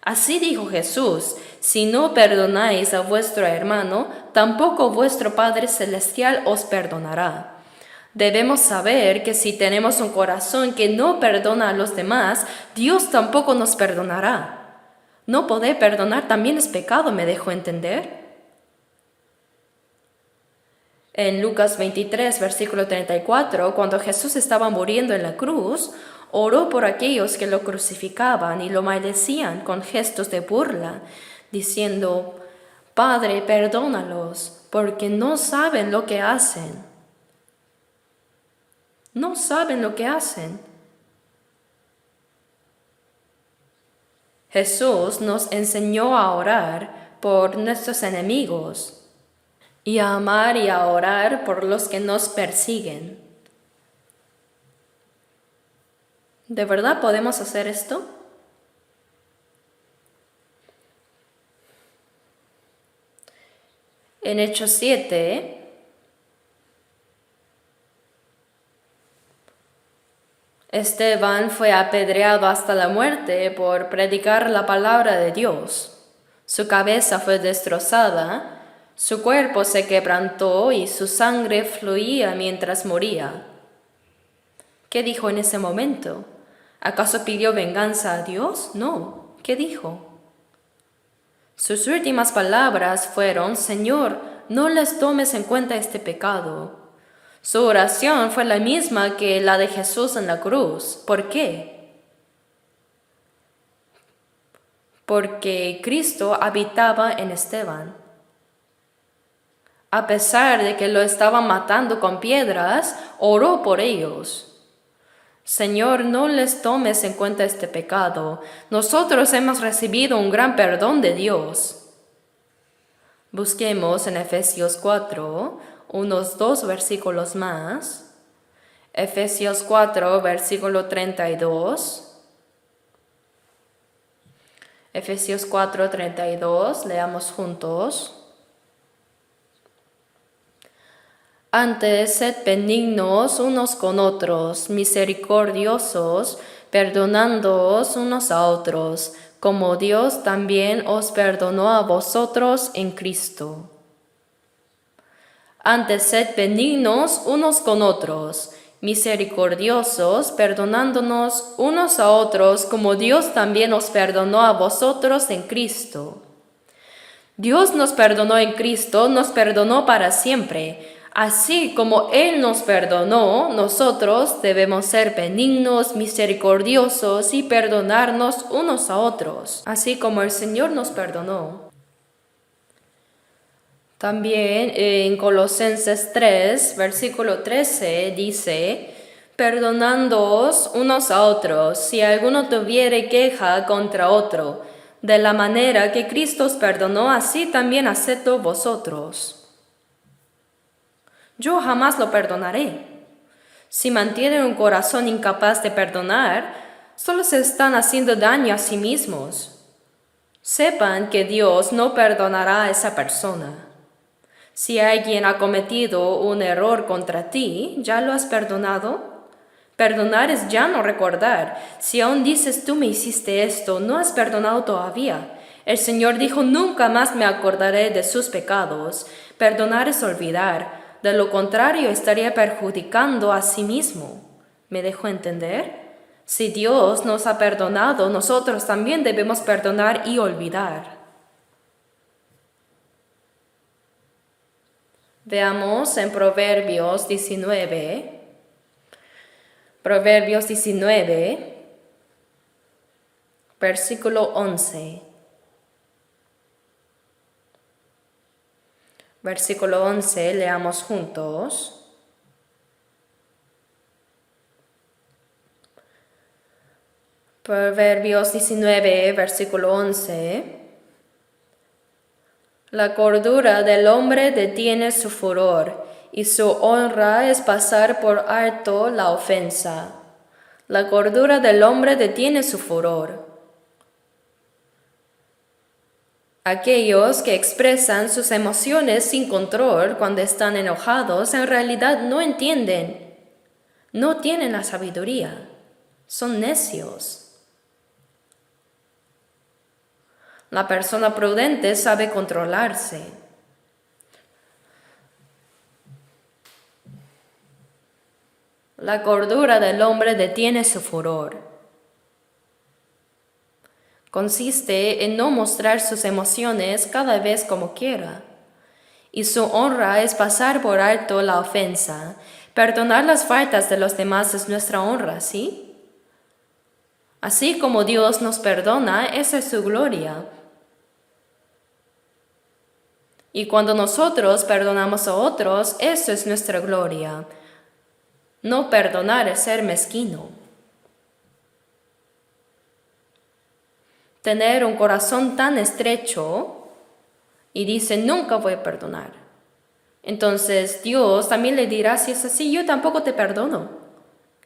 Así dijo Jesús: si no perdonáis a vuestro hermano, tampoco vuestro Padre Celestial os perdonará. Debemos saber que si tenemos un corazón que no perdona a los demás, Dios tampoco nos perdonará. No poder perdonar también es pecado, ¿me dejo entender? En Lucas 23, versículo 34, cuando Jesús estaba muriendo en la cruz, oró por aquellos que lo crucificaban y lo maldecían con gestos de burla, diciendo: Padre, perdónalos, porque no saben lo que hacen. No saben lo que hacen. Jesús nos enseñó a orar por nuestros enemigos y a amar y a orar por los que nos persiguen. ¿De verdad podemos hacer esto? En Hechos 7, Esteban fue apedreado hasta la muerte por predicar la palabra de Dios. Su cabeza fue destrozada, su cuerpo se quebrantó y su sangre fluía mientras moría. ¿Qué dijo en ese momento? ¿Acaso pidió venganza a Dios? No. ¿Qué dijo? Sus últimas palabras fueron: Señor, no les tomes en cuenta este pecado. Su oración fue la misma que la de Jesús en la cruz. ¿Por qué? Porque Cristo habitaba en Esteban. A pesar de que lo estaban matando con piedras, oró por ellos. Señor, no les tomes en cuenta este pecado. Nosotros hemos recibido un gran perdón de Dios. Busquemos en Efesios 4, unos 2 versículos más. Efesios 4, versículo 32. Efesios 4, 32, leamos juntos. Antes, sed benignos unos con otros, misericordiosos, perdonándoos unos a otros, como Dios también os perdonó a vosotros en Cristo. Antes, sed benignos unos con otros, misericordiosos, perdonándonos unos a otros, como Dios también os perdonó a vosotros en Cristo. Dios nos perdonó en Cristo, nos perdonó para siempre. Así como Él nos perdonó, nosotros debemos ser benignos, misericordiosos y perdonarnos unos a otros, así como el Señor nos perdonó. También en Colosenses 3, versículo 13 dice: perdonándoos unos a otros, si alguno tuviere queja contra otro, de la manera que Cristo os perdonó, así también hacedlo vosotros. Yo jamás lo perdonaré. Si mantienen un corazón incapaz de perdonar, solo se están haciendo daño a sí mismos. Sepan que Dios no perdonará a esa persona. Si alguien ha cometido un error contra ti, ¿ya lo has perdonado? Perdonar es ya no recordar. Si aún dices: tú me hiciste esto, no has perdonado todavía. El Señor dijo: nunca más me acordaré de sus pecados. Perdonar es olvidar. De lo contrario, estaría perjudicando a sí mismo. ¿Me dejo entender? Si Dios nos ha perdonado, nosotros también debemos perdonar y olvidar. Veamos en Proverbios 19. Proverbios 19, versículo 11. Versículo 11, leamos juntos. Proverbios 19, versículo 11. La cordura del hombre detiene su furor, y su honra es pasar por alto la ofensa. La cordura del hombre detiene su furor. Aquellos que expresan sus emociones sin control cuando están enojados en realidad no entienden, no tienen la sabiduría, son necios. La persona prudente sabe controlarse. La cordura del hombre detiene su furor. Consiste en no mostrar sus emociones cada vez como quiera. Y su honra es pasar por alto la ofensa. Perdonar las faltas de los demás es nuestra honra, ¿sí? Así como Dios nos perdona, esa es su gloria. Y cuando nosotros perdonamos a otros, eso es nuestra gloria. No perdonar es ser mezquino. Tener un corazón tan estrecho y dice, nunca voy a perdonar. Entonces Dios también le dirá, si es así, yo tampoco te perdono.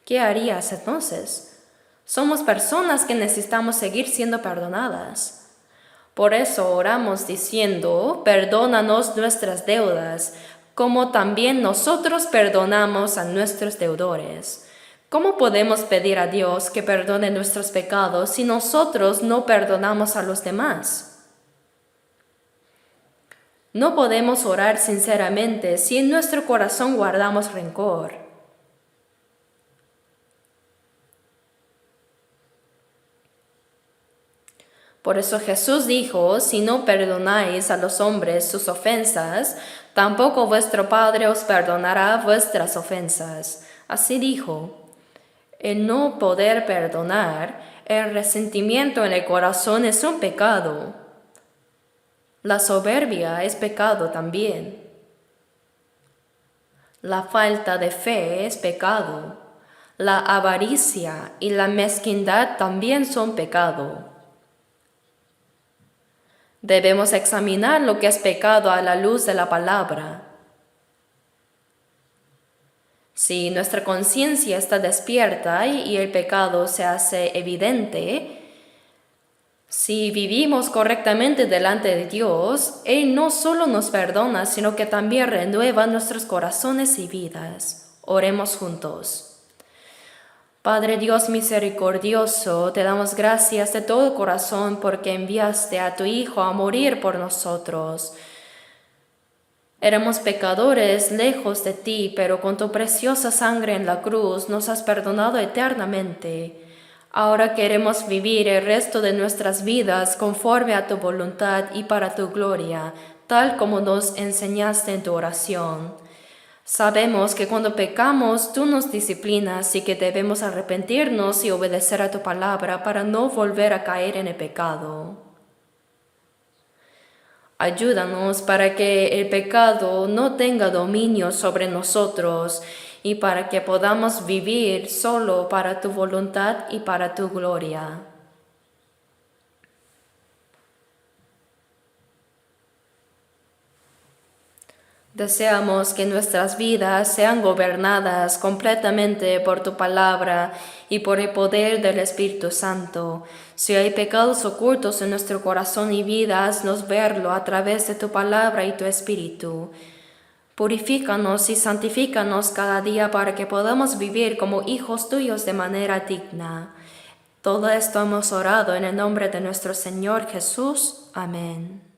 ¿Qué harías entonces? Somos personas que necesitamos seguir siendo perdonadas. Por eso oramos diciendo, perdónanos nuestras deudas, como también nosotros perdonamos a nuestros deudores. ¿Cómo podemos pedir a Dios que perdone nuestros pecados si nosotros no perdonamos a los demás? No podemos orar sinceramente si en nuestro corazón guardamos rencor. Por eso Jesús dijo, si no perdonáis a los hombres sus ofensas, tampoco vuestro Padre os perdonará vuestras ofensas. Así dijo. El no poder perdonar, el resentimiento en el corazón es un pecado. La soberbia es pecado también. La falta de fe es pecado. La avaricia y la mezquindad también son pecado. Debemos examinar lo que es pecado a la luz de la palabra. Si nuestra conciencia está despierta y el pecado se hace evidente, si vivimos correctamente delante de Dios, Él no solo nos perdona, sino que también renueva nuestros corazones y vidas. Oremos juntos. Padre Dios misericordioso, te damos gracias de todo corazón porque enviaste a tu Hijo a morir por nosotros. Éramos pecadores lejos de ti, pero con tu preciosa sangre en la cruz nos has perdonado eternamente. Ahora queremos vivir el resto de nuestras vidas conforme a tu voluntad y para tu gloria, tal como nos enseñaste en tu oración. Sabemos que cuando pecamos, tú nos disciplinas y que debemos arrepentirnos y obedecer a tu palabra para no volver a caer en el pecado. Ayúdanos para que el pecado no tenga dominio sobre nosotros y para que podamos vivir solo para tu voluntad y para tu gloria. Deseamos que nuestras vidas sean gobernadas completamente por tu palabra y por el poder del Espíritu Santo. Si hay pecados ocultos en nuestro corazón y vida, haznos verlo a través de tu palabra y tu Espíritu. Purifícanos y santifícanos cada día para que podamos vivir como hijos tuyos de manera digna. Todo esto hemos orado en el nombre de nuestro Señor Jesús. Amén.